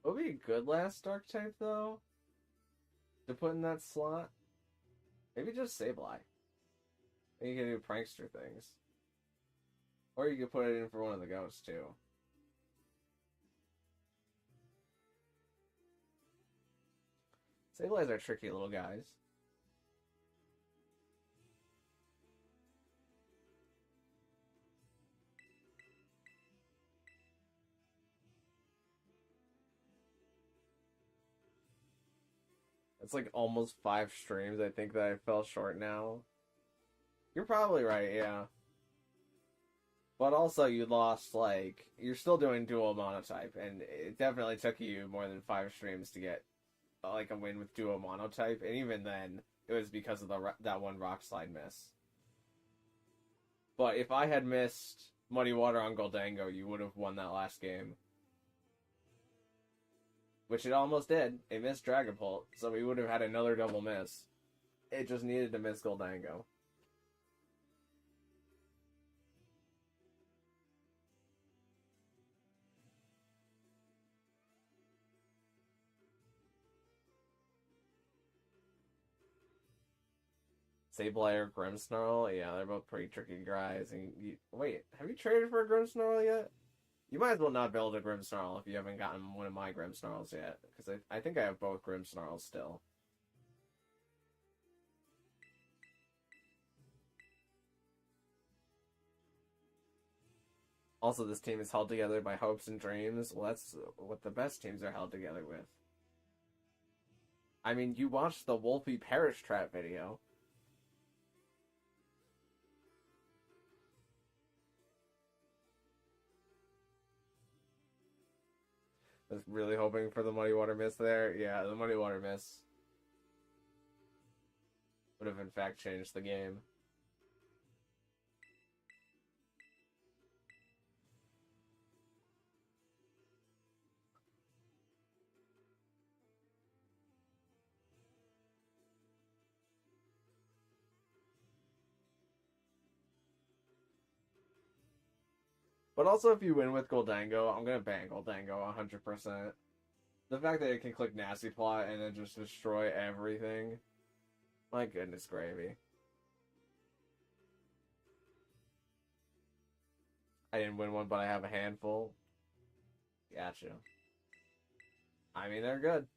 What would be a good last Dark type though? To put in that slot? Maybe just Sableye. And you can do prankster things. Or you could put it in for one of the ghosts too. Sableye's are tricky little guys. It's like almost 5 streams. I think that I fell short now. You're probably right, yeah. But also you lost, like, you're still doing dual monotype, and it definitely took you more than 5 streams to get, like, a win with dual monotype, and even then, it was because of that one rock slide miss. But if I had missed Muddy Water on Goldango, you would have won that last game. Which it almost did. It missed Dragapult, so we would have had another double miss. It just needed to miss Goldango. Sableye or Grimmsnarl, yeah, they're both pretty tricky guys. And wait, have you traded for a Grimmsnarl yet? You might as well not build a Grimmsnarl if you haven't gotten one of my Grimmsnarls yet, because I think I have both Grimmsnarls still. Also, this team is held together by hopes and dreams. Well, that's what the best teams are held together with. I mean, you watched the Wolfie Parish Trap video. I was really hoping for the Muddy Water Miss there. Yeah, the Muddy Water Miss would have in fact changed the game. But also, if you win with Goldango, I'm gonna ban Goldango 100%. The fact that it can click Nasty Plot and then just destroy everything. My goodness gravy. I didn't win one, but I have a handful. Gotcha. I mean, they're good.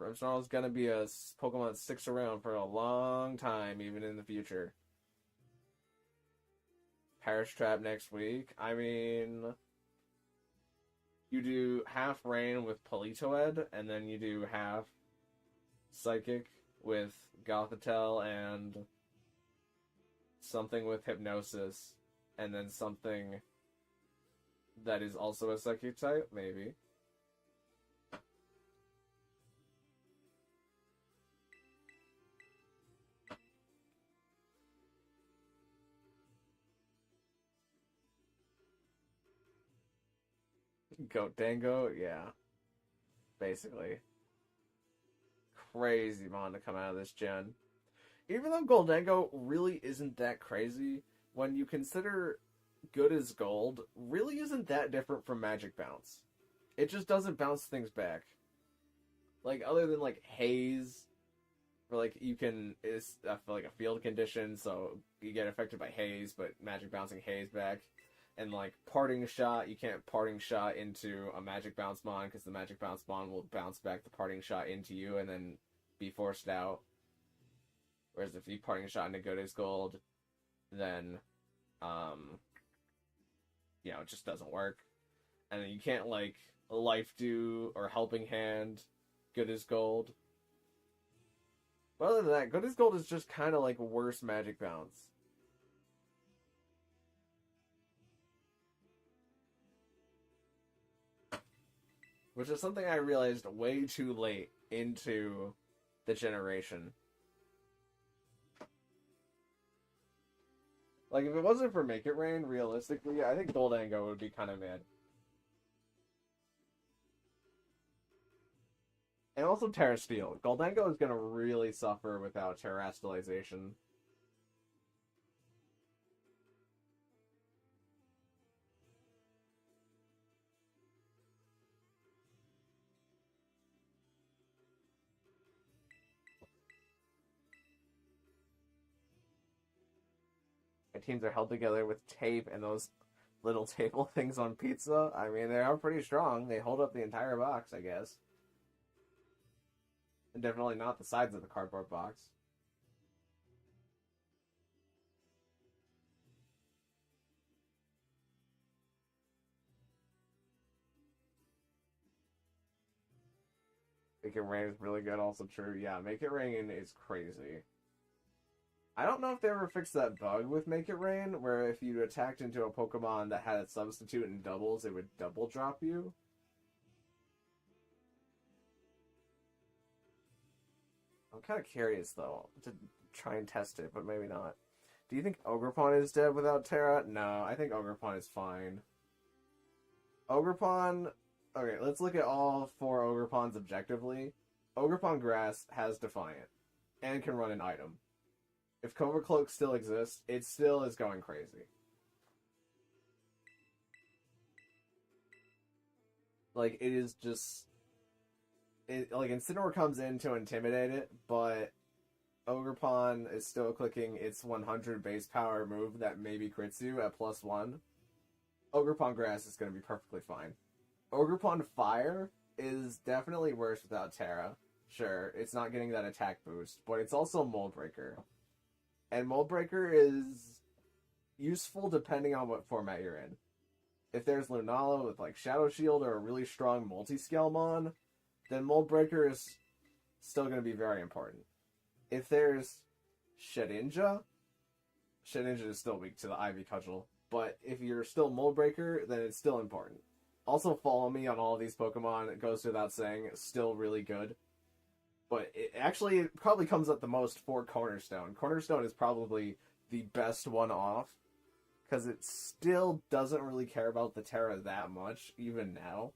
Grimmsnarl is gonna be a Pokemon that sticks around for a long time, even in the future. Parish Trap next week. I mean, you do half Rain with Politoed, and then you do half Psychic with Gothitelle and something with Hypnosis, and then something that is also a Psychic type, maybe. Goat Dango, yeah. Basically. Crazy mon to come out of this gen. Even though Goldango really isn't that crazy, when you consider Good as Gold, really isn't that different from Magic Bounce. It just doesn't bounce things back. Like, other than, like, Haze, or, like, you can, it's like a field condition, so you get affected by Haze, but Magic Bouncing Haze back. And, like, Parting Shot, you can't Parting Shot into a Magic Bounce Mon, because the Magic Bounce Mon will bounce back the Parting Shot into you and then be forced out. Whereas if you Parting Shot into Good as Gold, then, you know, it just doesn't work. And then you can't, like, Life Dew or Helping Hand Good as Gold. But other than that, Good as Gold is just kind of like worse Magic Bounce. Which is something I realized way too late into the generation. Like, if it wasn't for Make It Rain, realistically, I think Goldango would be kind of mid. And also Terrasteel. Goldango is going to really suffer without Terrastalization. My teams are held together with tape and those little table things on pizza. I mean, they are pretty strong. They hold up the entire box, I guess. And definitely not the sides of the cardboard box. Make It Rain is really good, also true. Yeah, Make It Rain is crazy. I don't know if they ever fixed that bug with Make It Rain, where if you attacked into a Pokemon that had its substitute in doubles, it would double drop you. I'm kind of curious, though, to try and test it, but maybe not. Do you think Ogerpon is dead without Terra? No, I think Ogerpon is fine. Ogerpon... Okay, let's look at all 4 Ogerpons objectively. Ogerpon Grass has Defiant, and can run an item. If Cobra Cloak still exists, it still is going crazy. Like, it is just... like, Incineroar comes in to intimidate it, but Ogerpon is still clicking its 100 base power move that maybe crits you at +1. Ogerpon Grass is going to be perfectly fine. Ogerpon Fire is definitely worse without Terra. Sure, it's not getting that attack boost, but it's also Mold Breaker. And Mold Breaker is useful depending on what format you're in. If there's Lunala with like Shadow Shield or a really strong multi-scale mon, then Mold Breaker is still going to be very important. If there's Shedinja is still weak to the Ivy Cudgel, but if you're still Mold Breaker, then it's still important. Also, follow me on all of these Pokemon. It goes without saying, it's still really good. But it probably comes up the most for Cornerstone. Cornerstone is probably the best one off, because it still doesn't really care about the Terra that much, even now.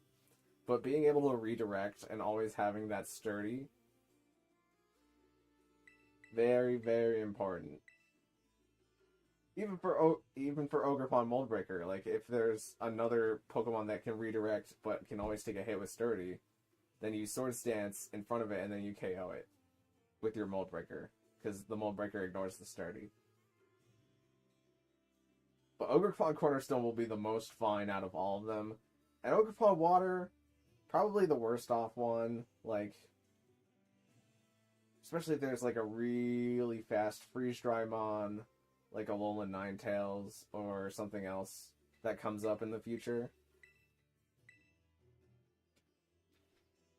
But being able to redirect and always having that sturdy, very, very important. Even for Ogerpon Moldbreaker, like if there's another Pokemon that can redirect but can always take a hit with sturdy, then you Swords Dance in front of it and then you KO it with your Moldbreaker, because the Moldbreaker ignores the sturdy. But Ogerpon Cornerstone will be the most fine out of all of them. And Ogerpon Water, probably the worst off one, like, especially if there's like a really fast freeze dry mon, like a Alolan Ninetales or something else that comes up in the future.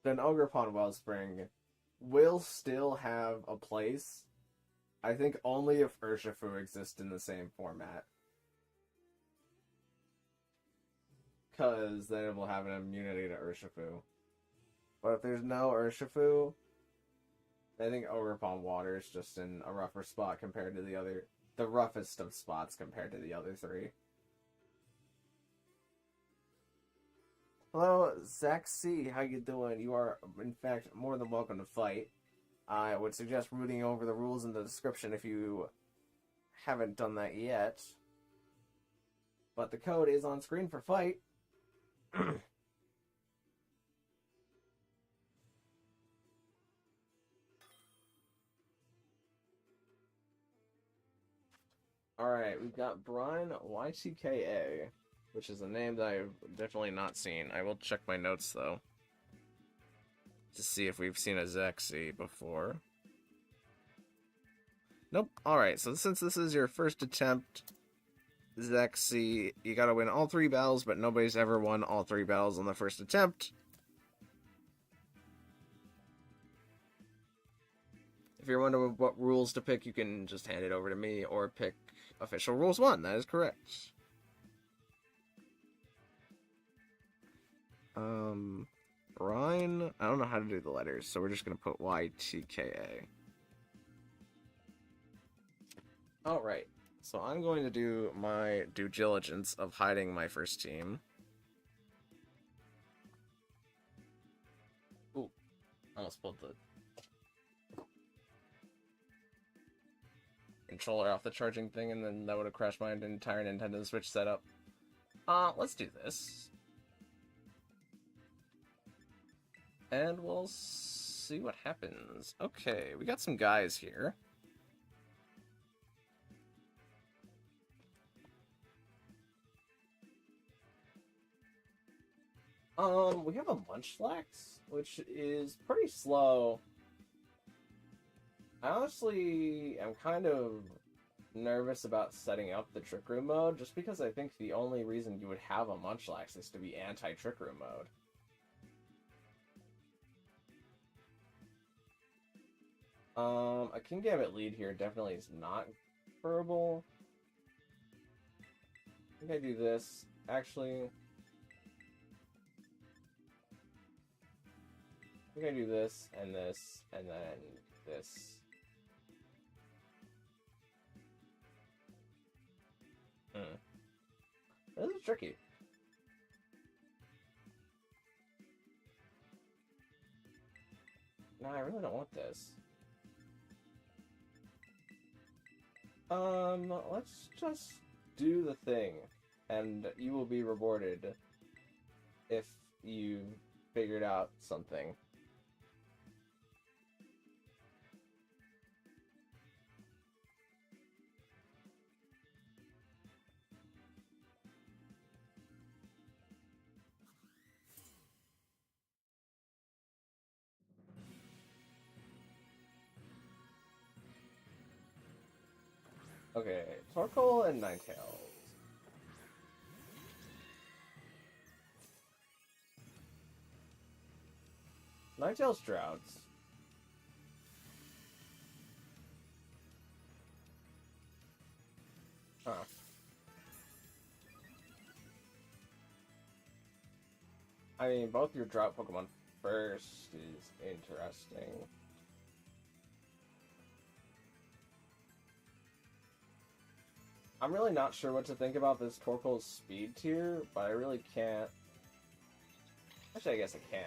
Then Ogerpon Wellspring will still have a place. I think only if Urshifu exists in the same format. Because then it will have an immunity to Urshifu. But if there's no Urshifu, I think Ogerpon Water is just in a rougher spot compared to the roughest of spots compared to the other three. Hello, Zach C. How you doing? You are, in fact, more than welcome to fight. I would suggest reading over the rules in the description if you haven't done that yet. But the code is on screen for fight. Alright, we've got Brian YTKA, which is a name that I've definitely not seen. I will check my notes, though, to see if we've seen a Zexy before. Nope. Alright, so since this is your first attempt, Zexy, you gotta win all 3 battles, but nobody's ever won all 3 battles on the first attempt. If you're wondering what rules to pick, you can just hand it over to me, or pick Official Rules 1. That is correct. Brian, I don't know how to do the letters, so we're just gonna put YTKA. Alright, so I'm going to do my due diligence of hiding my first team. Ooh, almost pulled the controller off the charging thing, and then that would have crashed my entire Nintendo Switch setup. Let's do this. And we'll see what happens. Okay, we got some guys here. We have a Munchlax, which is pretty slow. I honestly am kind of nervous about setting up the Trick Room mode, just because I think the only reason you would have a Munchlax is to be anti-Trick Room mode. A Kingambit lead here definitely is not preferable. I think I do this. Actually, I think I do this, and then this. This is tricky. No, I really don't want this. Let's just do the thing, and you will be rewarded if you figured out something. Okay, Torkoal and Ninetales. Ninetales Droughts. Huh. I mean, both your drought Pokemon first is interesting. I'm really not sure what to think about this Torkoal's speed tier, but I really can't. Actually, I guess I can.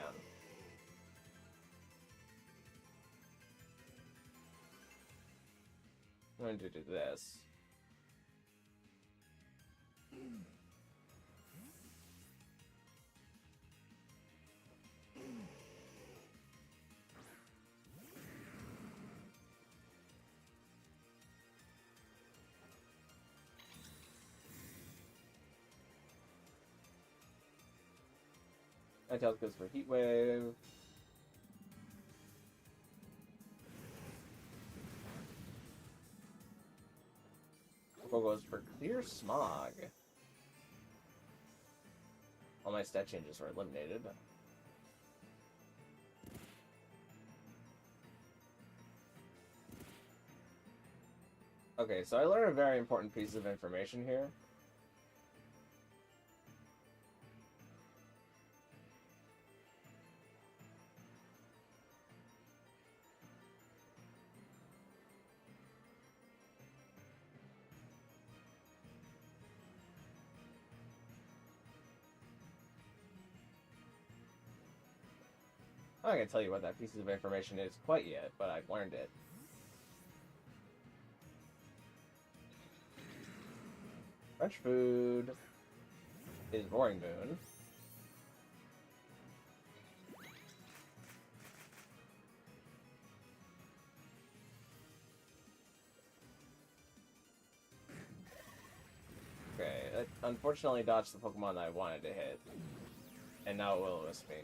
I'm going to do this. Ninetales goes for Heat Wave. Torkoal goes for Clear Smog. All my stat changes were eliminated. Okay, so I learned a very important piece of information here. I'm not going to tell you what that piece of information is quite yet, but I've learned it. French food is Roaring Moon. Okay, it unfortunately dodged the Pokemon that I wanted to hit. And now it will miss me.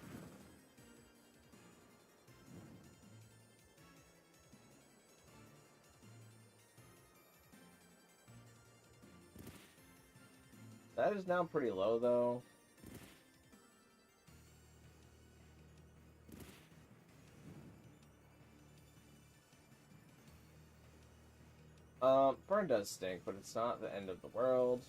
That is now pretty low, though. Burn does stink, but it's not the end of the world.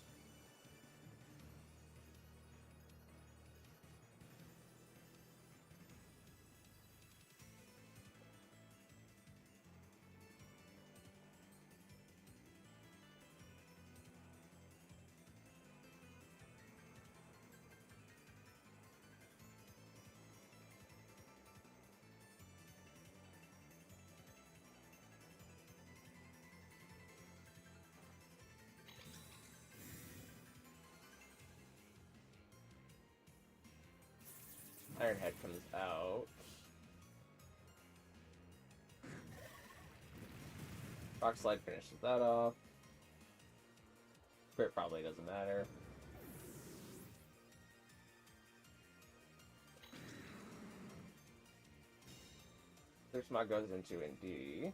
Ironhead comes out. Rock Slide finishes that off. Crit probably doesn't matter. Clear Smog goes into ND.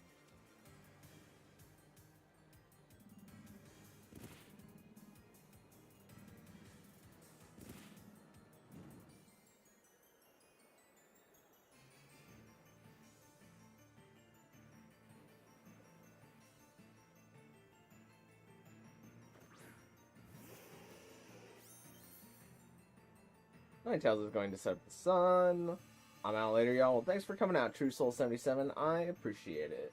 Ninetales is going to set up the sun. I'm out later, y'all. Well, thanks for coming out, True Soul 77. I appreciate it.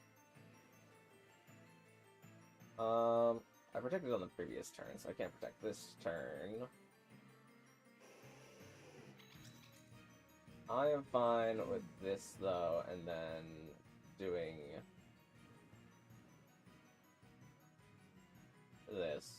I protected on the previous turn, so I can't protect this turn. I am fine with this, though, and then doing this.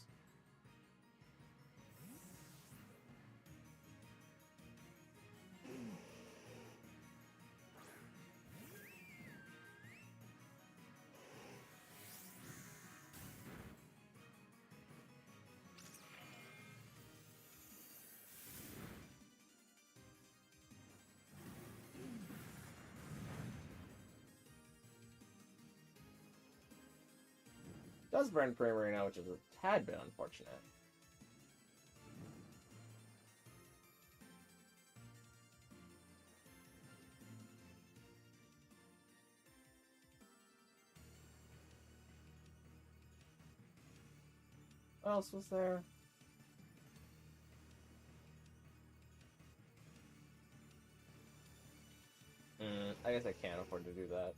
Does burn Primary now, which is a tad bit unfortunate. What else was there? I guess I can't afford to do that.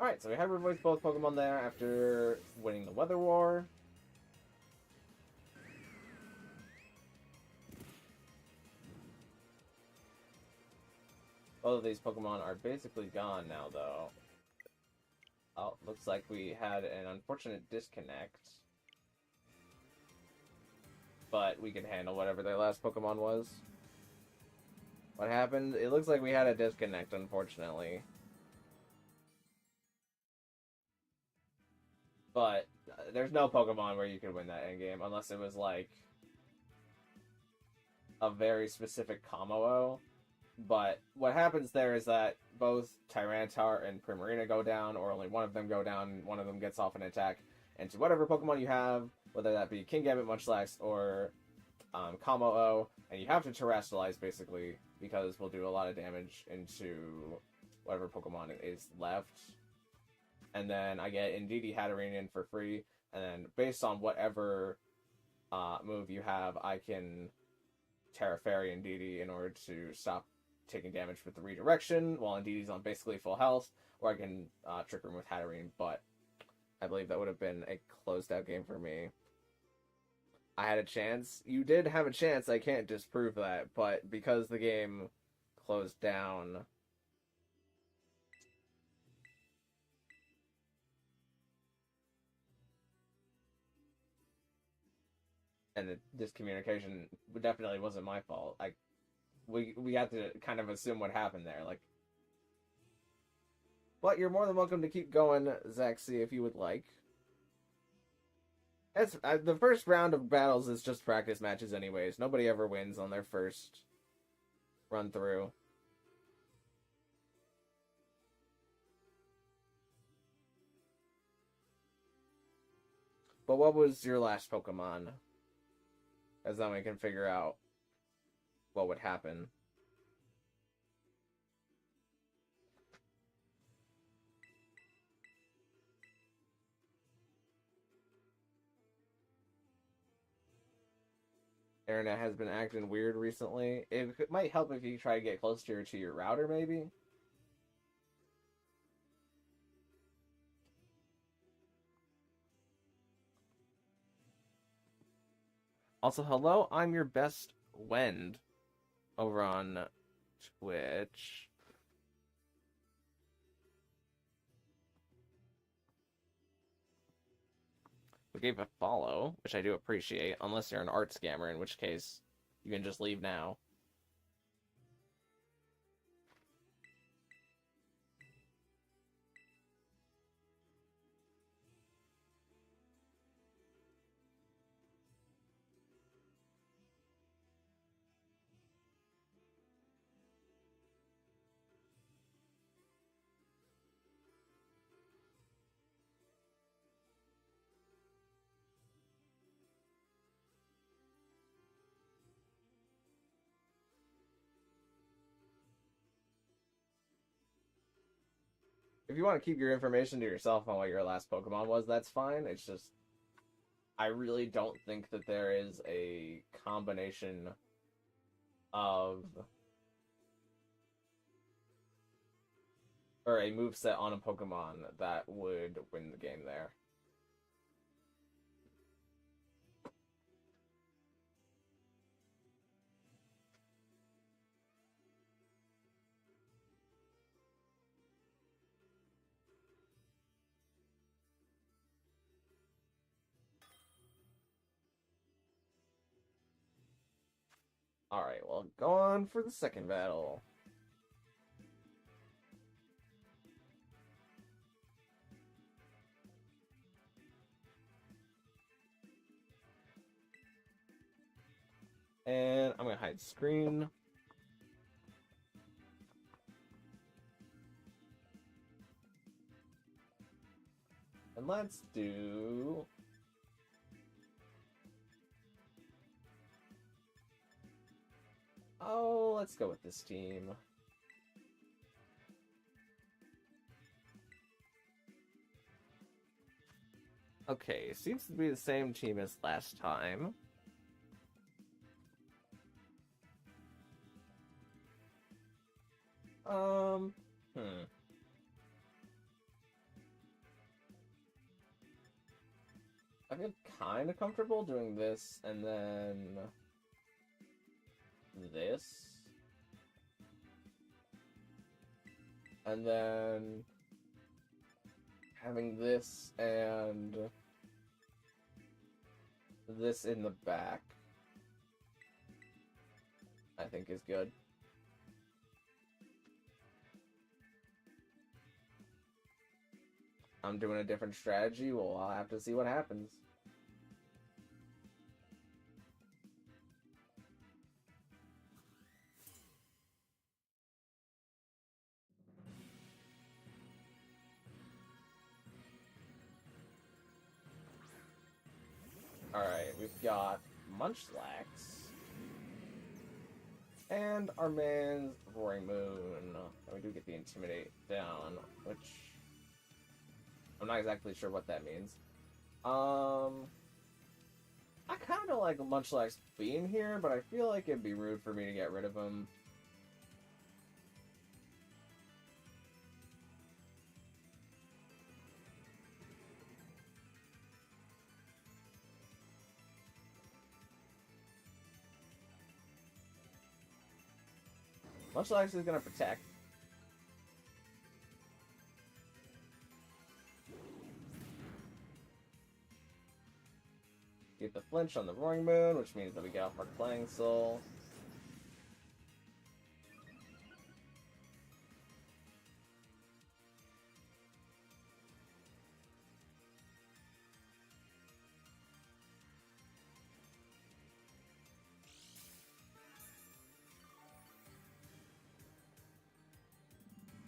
Alright, so we have revoiced both Pokemon there after winning the Weather War. Both of these Pokemon are basically gone now, though. Oh, looks like we had an unfortunate disconnect. But we can handle whatever their last Pokemon was. What happened? It looks like we had a disconnect, unfortunately. But there's no Pokemon where you could win that endgame unless it was like a very specific Kameo. But what happens there is that both Tyranitar and Primarina go down, or only one of them go down, and one of them gets off an attack. And to whatever Pokemon you have, whether that be Kingambit, Munchlax, or Kameo, and you have to Terastallize, basically, because we'll do a lot of damage into whatever Pokemon is left. And then I get Indeedee Hatterene for free, and then based on whatever move you have, I can Terra Fairy Indeedee in order to stop taking damage with the redirection, while Indeedee's on basically full health, or I can Trick Room with Hatterene, but I believe that would have been a closed out game for me. I had a chance. You did have a chance, I can't disprove that, but because the game closed down, and this communication definitely wasn't my fault. We had to kind of assume what happened there, like. But you're more than welcome to keep going, Zaxi, if you would like. The first round of battles is just practice matches anyways. Nobody ever wins on their first run through. But what was your last Pokemon? As then we can figure out what would happen. Internet has been acting weird recently. It might help if you try to get closer to your router, maybe. Also, hello, I'm your best Wend over on Twitch. We gave a follow, which I do appreciate, unless you're an art scammer, in which case you can just leave now. If you want to keep your information to yourself on what your last Pokemon was, that's fine. It's just, I really don't think that there is a combination of, or a moveset on a Pokemon that would win the game there. Alright, well, go on for the second battle. And I'm gonna hide screen. And let's do... Oh, let's go with this team. Okay, seems to be the same team as last time. I feel kind of comfortable doing this, and then this, and then having this and this in the back, I think is good. I'm doing a different strategy. Well, I'll have to see what happens. Alright, we've got Munchlax. And our man's Roaring Moon. And we do get the Intimidate down, which... I'm not exactly sure what that means. I kind of like Munchlax being here, but I feel like it'd be rude for me to get rid of him. Munchlax is gonna protect. Get the flinch on the Roaring Moon, which means that we get off our Playing Soul.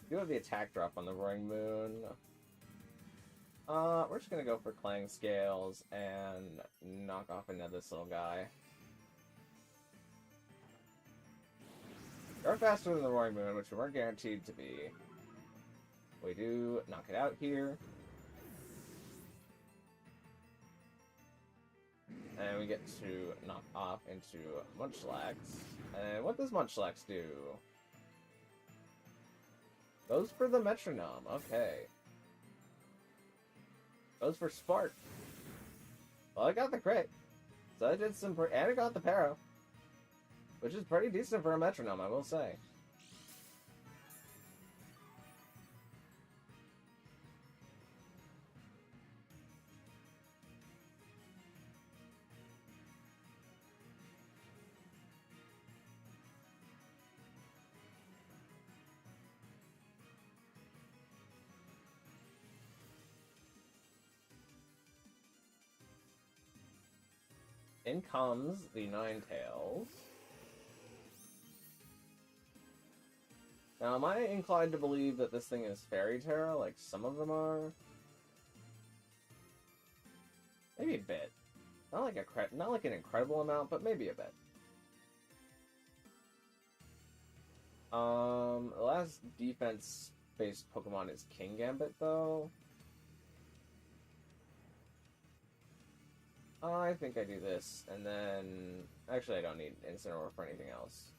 Do have the attack drop on the Roaring Moon. We're just gonna go for Clang Scales and knock off another this little guy. We're faster than the Roaring Moon, which we weren't guaranteed to be. We do knock it out here. And we get to knock off into Munchlax. And what does Munchlax do? Goes for the Metronome, okay. Goes for Spark. Well, I got the crit. So I did some... and I got the Para. Which is pretty decent for a Metronome, I will say. In comes the Ninetales. Now, am I inclined to believe that this thing is Fairy Tera, like some of them are? Maybe a bit. Not like an incredible amount, but maybe a bit. The last defense-based Pokemon is King Gambit, though. I think I do this, and then... Actually, I don't need Incineroar for anything else.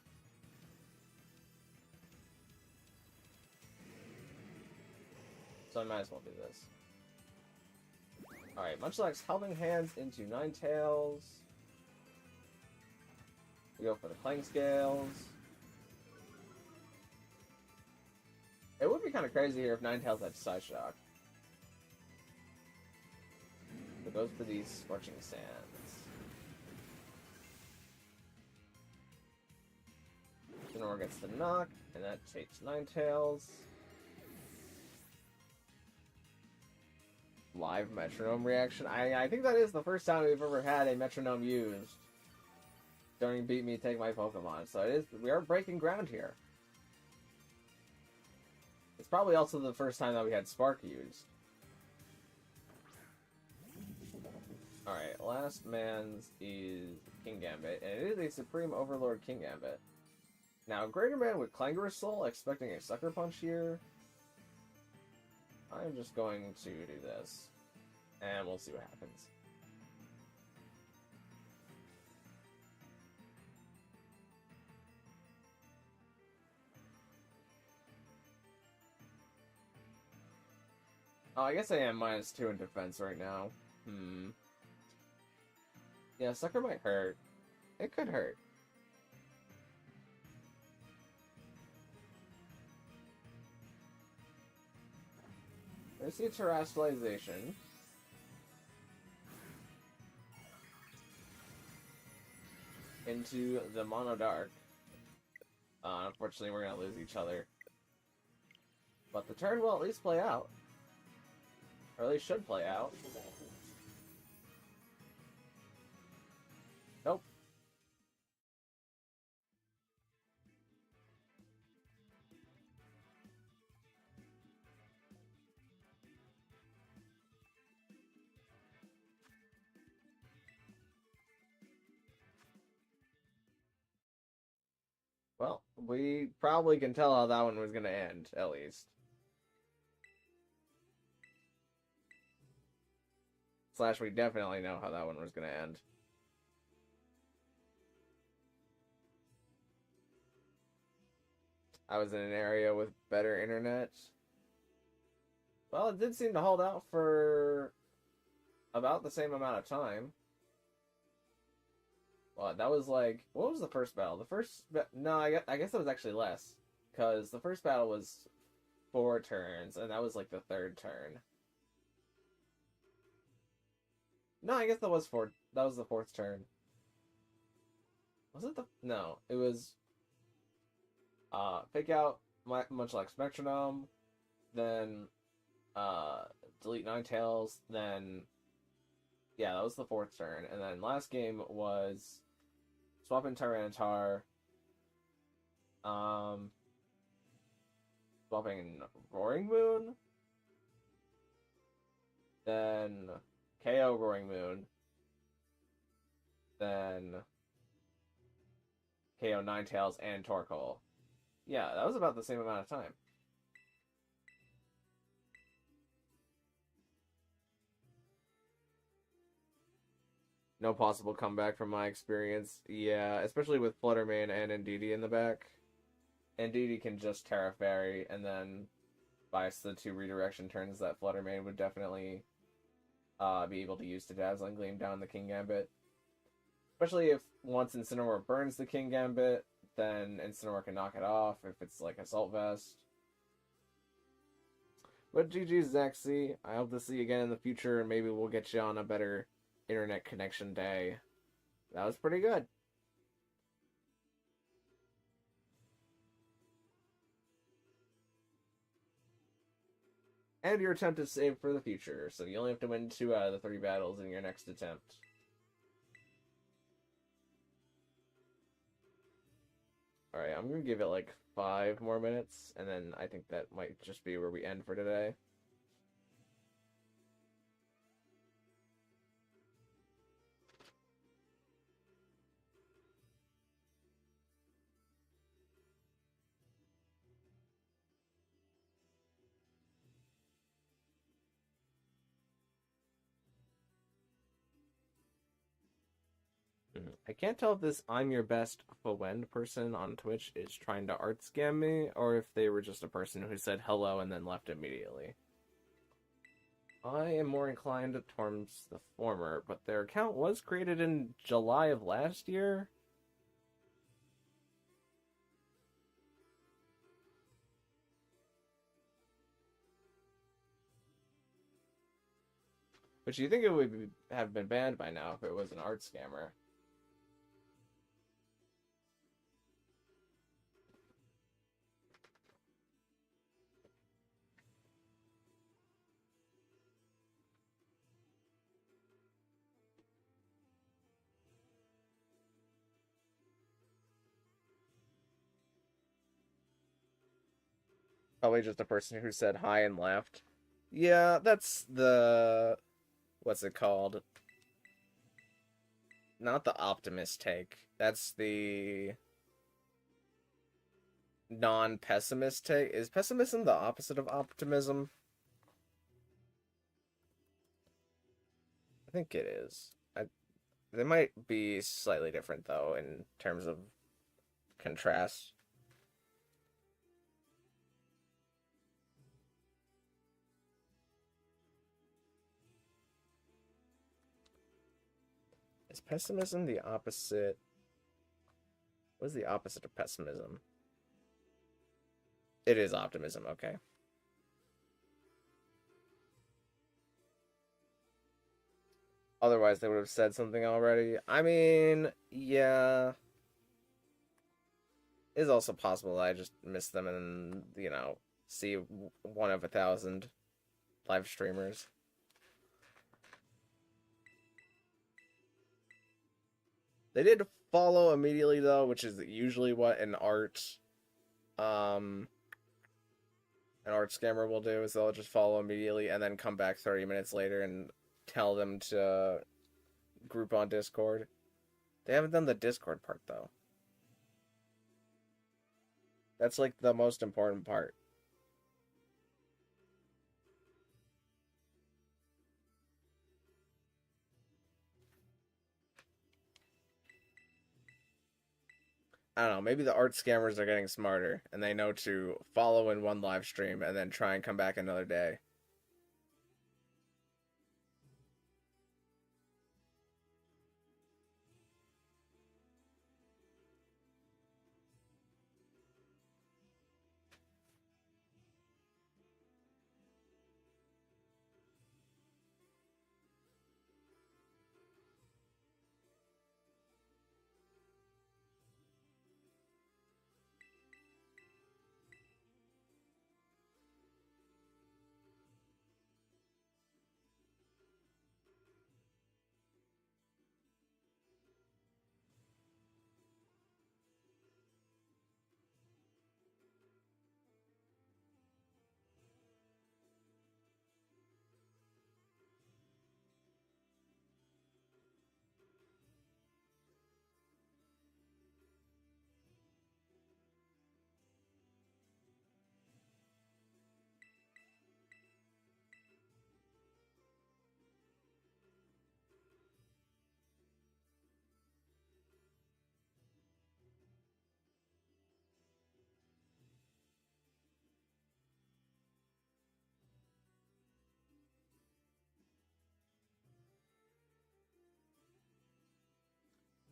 So I might as well do this. Alright, Munchlax Helping Hands into Ninetales. We go for the Clang Scales. It would be kind of crazy here if Ninetales had Psyshock. It goes for these Scorching Sands. Incineroar gets the knock, and that takes Ninetales. Live metronome reaction. I think that is the first time we've ever had a metronome used. Don't beat me, take my Pokemon. So we are breaking ground here. It's probably also the first time that we had Spark used. Alright, last man's is King Gambit, and it is a Supreme Overlord King Gambit. Now, Greater Man with Clangorous Soul, expecting a Sucker Punch here. I'm just going to do this, and we'll see what happens. Oh, I guess I am -2 in defense right now. Yeah, Sucker might hurt. It could hurt. I see Terrestrialization. Into the Mono Dark. Unfortunately, we're going to lose each other. But the turn will at least play out. Or at least should play out. Nope. Well, we probably can tell how that one was going to end, at least. Slash, we definitely know how that one was going to end. I was in an area with better internet. Well, it did seem to hold out for about the same amount of time. Well, that was like... What was the first battle? The first... No, I guess that was actually less. Because the first battle was 4 turns, and that was like the 3rd turn. No, I guess that was 4. That was the 4th turn. Was it the... No, it was... Pick out much like Metronome, then delete Ninetales, then yeah, that was the 4th turn, and then last game was swap in Tyranitar, swapping Roaring Moon, then KO Roaring Moon, then KO Ninetales and Torkoal. Yeah, that was about the same amount of time. No possible comeback from my experience. Yeah, especially with Fluttermane and Indeedee in the back. Indeedee can just Terra Fairy, and then bias the 2 redirection turns that Fluttermane would definitely be able to use to Dazzling Gleam down the King Gambit. Especially if once Incineroar burns the King Gambit, then Incineroar can knock it off if it's like Assault Vest. But GG's, Zaxi. I hope to see you again in the future, and maybe we'll get you on a better internet connection day. That was pretty good. And your attempt is saved for the future, so you only have to win 2 out of the 3 battles in your next attempt. Alright, I'm gonna give it like 5 more minutes, and then I think that might just be where we end for today. I can't tell if this I'm your best Fawend person on Twitch is trying to art scam me, or if they were just a person who said hello and then left immediately. I am more inclined towards the former, but their account was created in July of last year. But you think it would have been banned by now if it was an art scammer. Probably just the person who said hi and left. Yeah, that's the... What's it called? Not the optimist take. That's the non-pessimist take. Is pessimism the opposite of optimism? I think it is. They might be slightly different, though, in terms of contrast. Is pessimism the opposite? What is the opposite of pessimism? It is optimism, okay. Otherwise, they would have said something already. I mean, yeah. It is also possible that I just missed them and, see one of 1,000 live streamers. They did follow immediately, though, which is usually what um, an art scammer will do, is they'll just follow immediately and then come back 30 minutes later and tell them to group on Discord. They haven't done the Discord part, though. That's like the most important part. I don't know, maybe the art scammers are getting smarter and they know to follow in one live stream and then try and come back another day.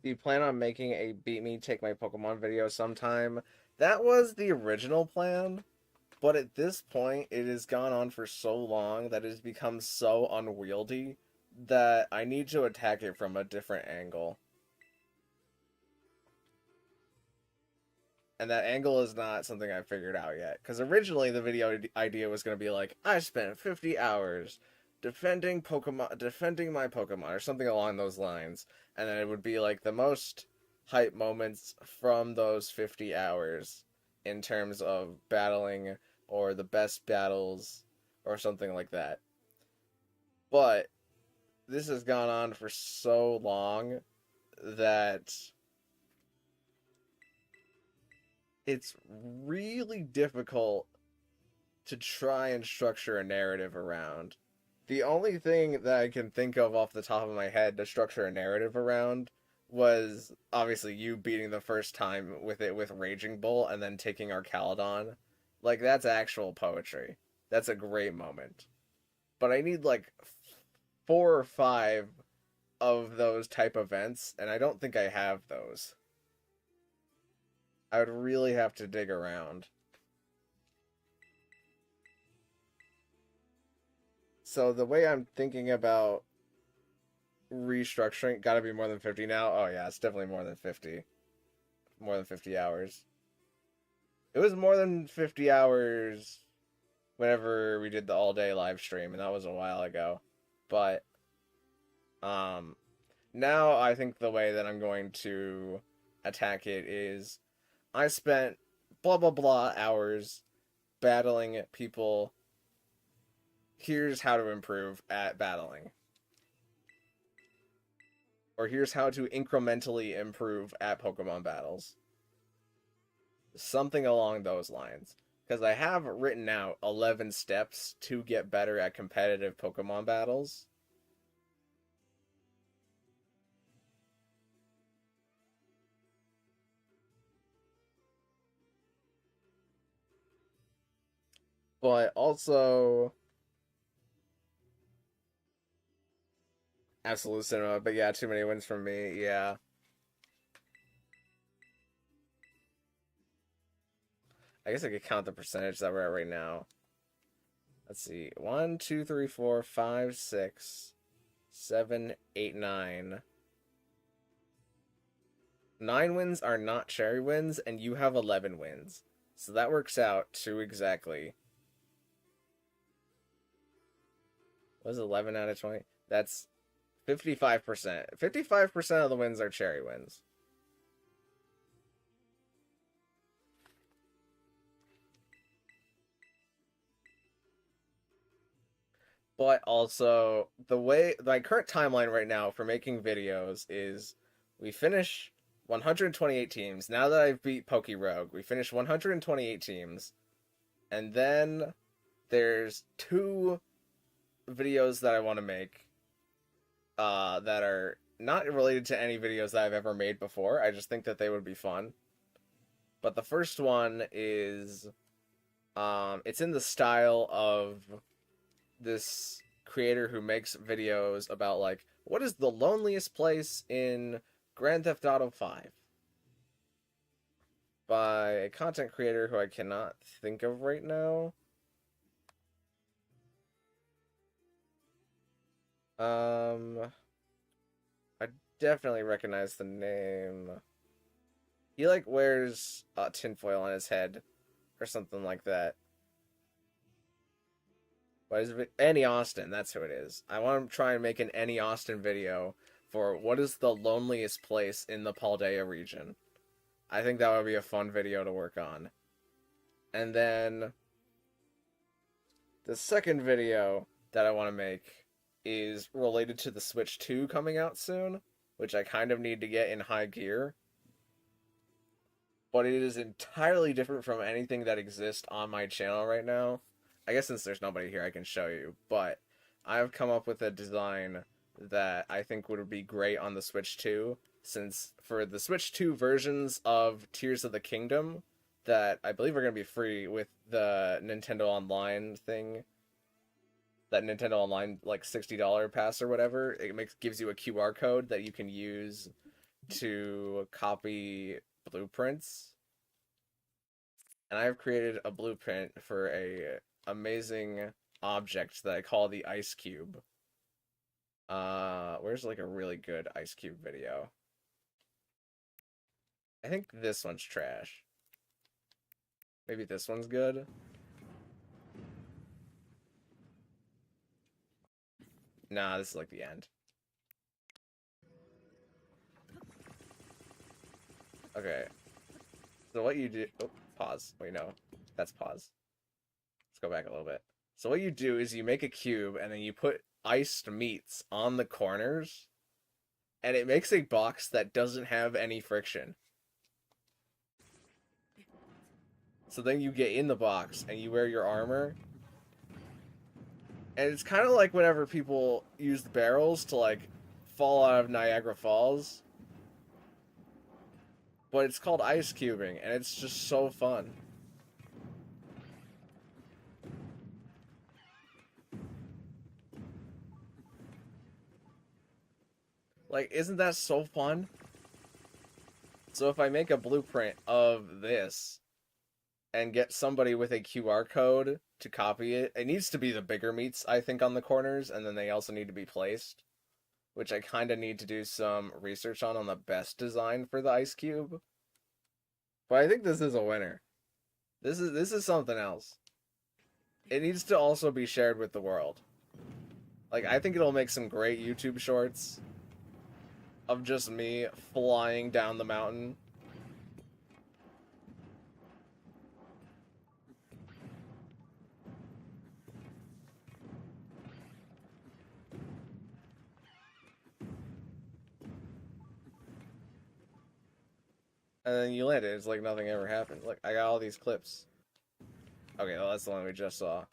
Do you plan on making a beat me take my Pokemon video sometime? That was the original plan, but at this point it has gone on for so long that it has become so unwieldy that I need to attack it from a different angle. And that angle is not something I've figured out yet. Because originally the video idea was going to be like, I spent 50 hours defending my Pokemon, or something along those lines. And then it would be like the most hype moments from those 50 hours in terms of battling or the best battles or something like that. But this has gone on for so long that it's really difficult to try and structure a narrative around. The only thing that I can think of off the top of my head to structure a narrative around was obviously you beating the first time with it with Raging Bull and then taking Arcaladon. Like, that's actual poetry. That's a great moment. But I need like 4 or 5 of those type events, and I don't think I have those. I would really have to dig around. So the way I'm thinking about restructuring, gotta be more than 50 now? Oh yeah, it's definitely more than 50. More than 50 hours. It was more than 50 hours whenever we did the all-day live stream, and that was a while ago. But, um, now I think the way that I'm going to attack it is I spent blah blah blah hours battling people. Here's how to improve at battling. Or here's how to incrementally improve at Pokemon battles. Something along those lines. Because I have written out 11 steps to get better at competitive Pokemon battles. But also... Absolute Cinema, but yeah, too many wins from me, yeah. I guess I could count the percentage that we're at right now. Let's see. 1, 2, 3, 4, 5, 6, 7, 8, 9. 9 wins are not cherry wins, and you have 11 wins. So that works out to exactly... What is 11 out of 20? That's 55%. 55% of the wins are cherry wins. But also, my current timeline right now for making videos is we finish 128 teams. Now that I've beat Rogue, we finish 128 teams. And then there's 2 videos that I want to make that are not related to any videos that I've ever made before. I just think that they would be fun. But the first one is it's in the style of this creator who makes videos about, like, what is the loneliest place in Grand Theft Auto 5? By a content creator who I cannot think of right now. I definitely recognize the name. He, like, wears tinfoil on his head or something like that. What is it? Annie Austin, that's who it is. I want to try and make an Annie Austin video for what is the loneliest place in the Paldea region. I think that would be a fun video to work on. And then the second video that I want to make is related to the Switch 2 coming out soon, which I kind of need to get in high gear. But it is entirely different from anything that exists on my channel right now. I guess since there's nobody here, I can show you. But I've come up with a design that I think would be great on the Switch 2. Since for the Switch 2 versions of Tears of the Kingdom, that I believe are going to be free with the Nintendo Online thing, that Nintendo Online, like, $60 pass or whatever, it gives you a QR code that you can use to copy blueprints. And I've created a blueprint for a amazing object that I call the Ice Cube. Where's, like, a really good Ice Cube video? I think this one's trash. Maybe this one's good. Nah, this is like the end. Okay. So what you do... Oh, pause. Wait, no. That's pause. Let's go back a little bit. So what you do is you make a cube, and then you put iced meats on the corners, and it makes a box that doesn't have any friction. So then you get in the box, and you wear your armor. And it's kind of like whenever people use the barrels to, like, fall out of Niagara Falls. But it's called ice cubing, and it's just so fun. Like, isn't that so fun? So if I make a blueprint of this and get somebody with a QR code to copy it, it needs to be the bigger meats, I think, on the corners, and then they also need to be placed, which I kind of need to do some research on the best design for the ice cube. But I think this is a winner. This is something else. It needs to also be shared with the world. Like, I think it'll make some great YouTube shorts of just me flying down the mountain. And then you land it, it's like nothing ever happened. Look, I got all these clips. Okay, well, that's the one we just saw.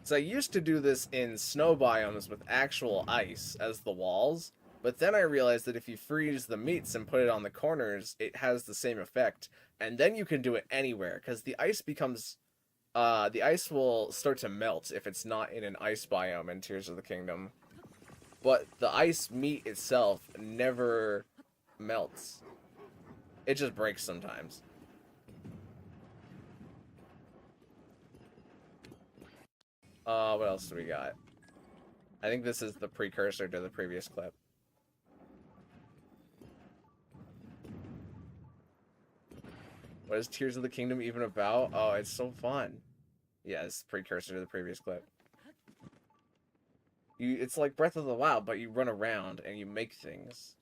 So I used to do this in snow biomes with actual ice as the walls, but then I realized that if you freeze the meats and put it on the corners, it has the same effect. And then you can do it anywhere, because the ice will start to melt if it's not in an ice biome in Tears of the Kingdom. But the ice meat itself never melts. It just breaks sometimes. What else do we got? I think this is the precursor to the previous clip. What is Tears of the Kingdom even about? Oh, it's so fun. Yeah, it's precursor to the previous clip. It's like Breath of the Wild, but you run around and you make things.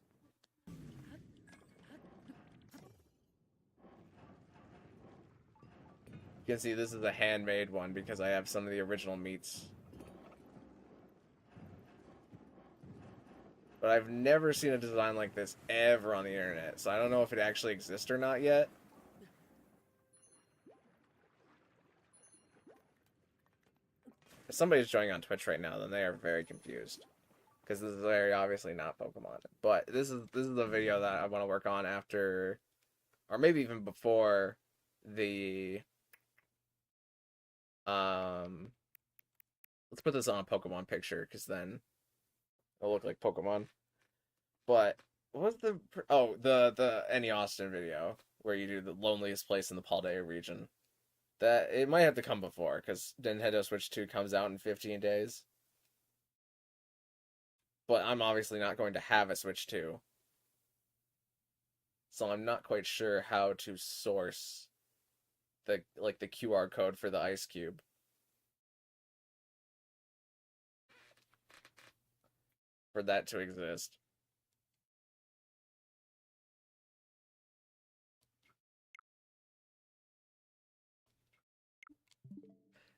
You can see this is a handmade one because I have some of the original meats. But I've never seen a design like this ever on the internet, so I don't know if it actually exists or not yet. If somebody's joining on Twitch right now, then they are very confused. Because this is very obviously not Pokemon. But this is the video that I want to work on after, or maybe even before the let's put this on a Pokemon picture, because then it'll look like Pokemon. But what's the the Any Austin video where you do the loneliest place in the Paldea region? That it might have to come before, because Nintendo Switch 2 comes out in 15 days. But I'm obviously not going to have a Switch 2. So I'm not quite sure how to source the QR code for the ice cube. For that to exist.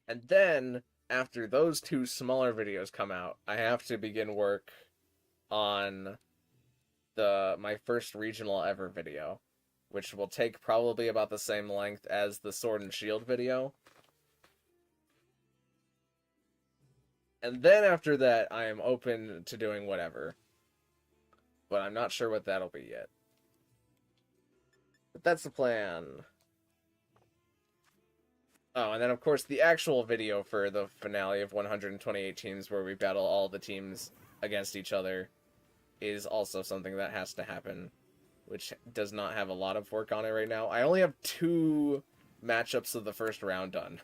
And then, after those two smaller videos come out, I have to begin work on my first regional ever video, which will take probably about the same length as the Sword and Shield video. And then after that, I am open to doing whatever. But I'm not sure what that'll be yet. But that's the plan. Oh, and then of course the actual video for the finale of 128 teams where we battle all the teams against each other is also something that has to happen, which does not have a lot of work on it right now. I only have 2 matchups of the first round done.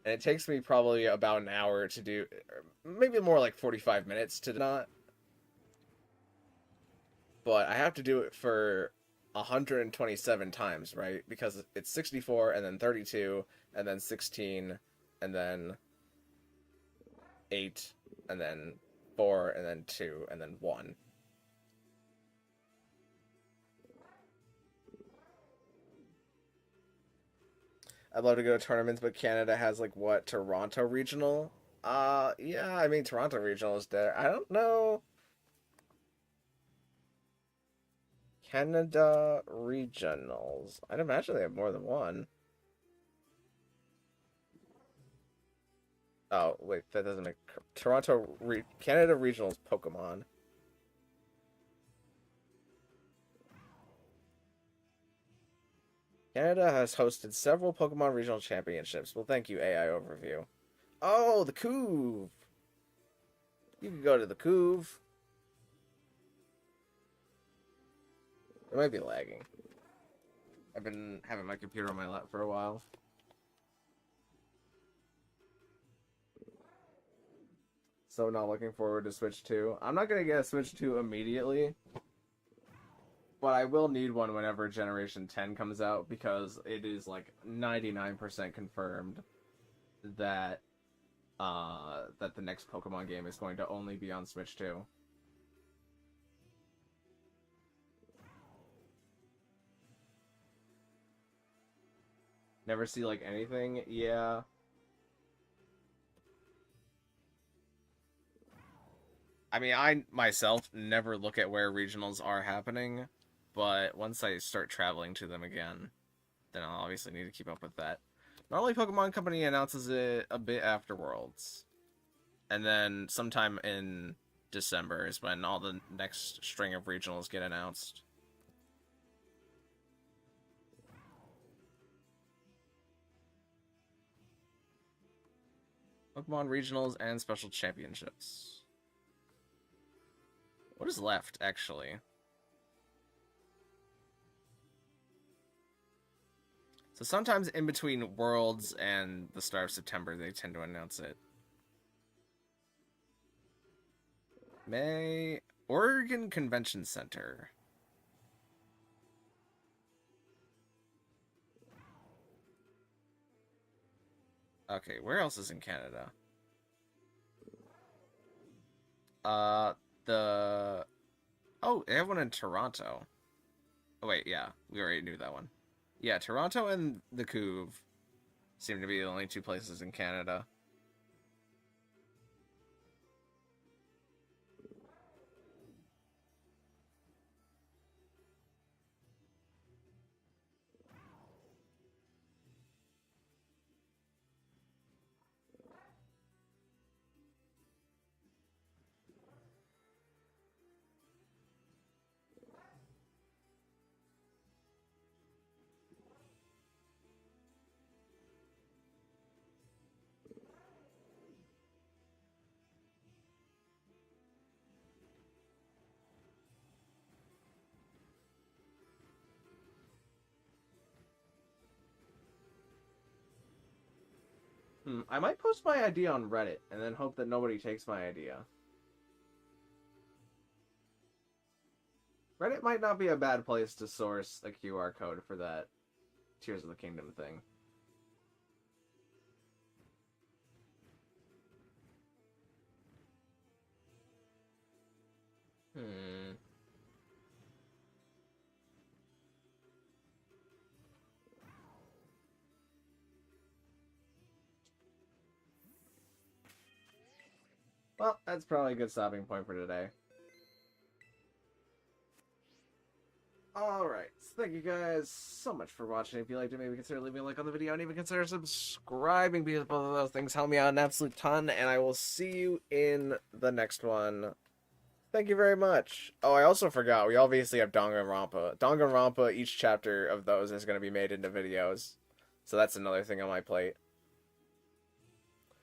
And it takes me probably about an hour to do, maybe more like 45 minutes to not. But I have to do it for 127 times, right? Because it's 64, and then 32, and then 16, and then 8, and then 4, and then 2, and then 1. I'd love to go to tournaments, but Canada has, like, what, Toronto Regional? Yeah, I mean, Toronto Regional is there. I don't know. Canada Regionals. I'd imagine they have more than one. Oh, wait, that doesn't make... Canada Regionals Pokemon. Canada has hosted several Pokemon Regional Championships. Well, thank you, AI Overview. Oh, the Couve! You can go to the Couve. It might be lagging. I've been having my computer on my lap for a while. So not looking forward to Switch 2. I'm not going to get a Switch 2 immediately. But I will need one whenever Generation 10 comes out, because it is like 99% confirmed that that the next Pokemon game is going to only be on Switch 2. Never see, like, anything? Yeah. I mean, I myself never look at where regionals are happening, but once I start traveling to them again, then I'll obviously need to keep up with that. Normally, Pokemon Company announces it a bit after Worlds. And then sometime in December is when all the next string of regionals get announced. Pokemon regionals and special championships. What is left, actually? So sometimes in between Worlds and the start of September, they tend to announce it. May... Oregon Convention Center. Okay, where else is in Canada? The... Oh, they have one in Toronto. Oh, wait, yeah. We already knew that one. Yeah, Toronto and the Couve seem to be the only two places in Canada. I might post my idea on Reddit and then hope that nobody takes my idea. Reddit might not be a bad place to source a QR code for that Tears of the Kingdom thing. Hmm. Well, that's probably a good stopping point for today. Alright, so thank you guys so much for watching. If you liked it, maybe consider leaving a like on the video and even consider subscribing because both of those things help me out an absolute ton, and I will see you in the next one. Thank you very much. Oh, I also forgot, we obviously have Danganronpa. Danganronpa, each chapter of those is going to be made into videos, so that's another thing on my plate.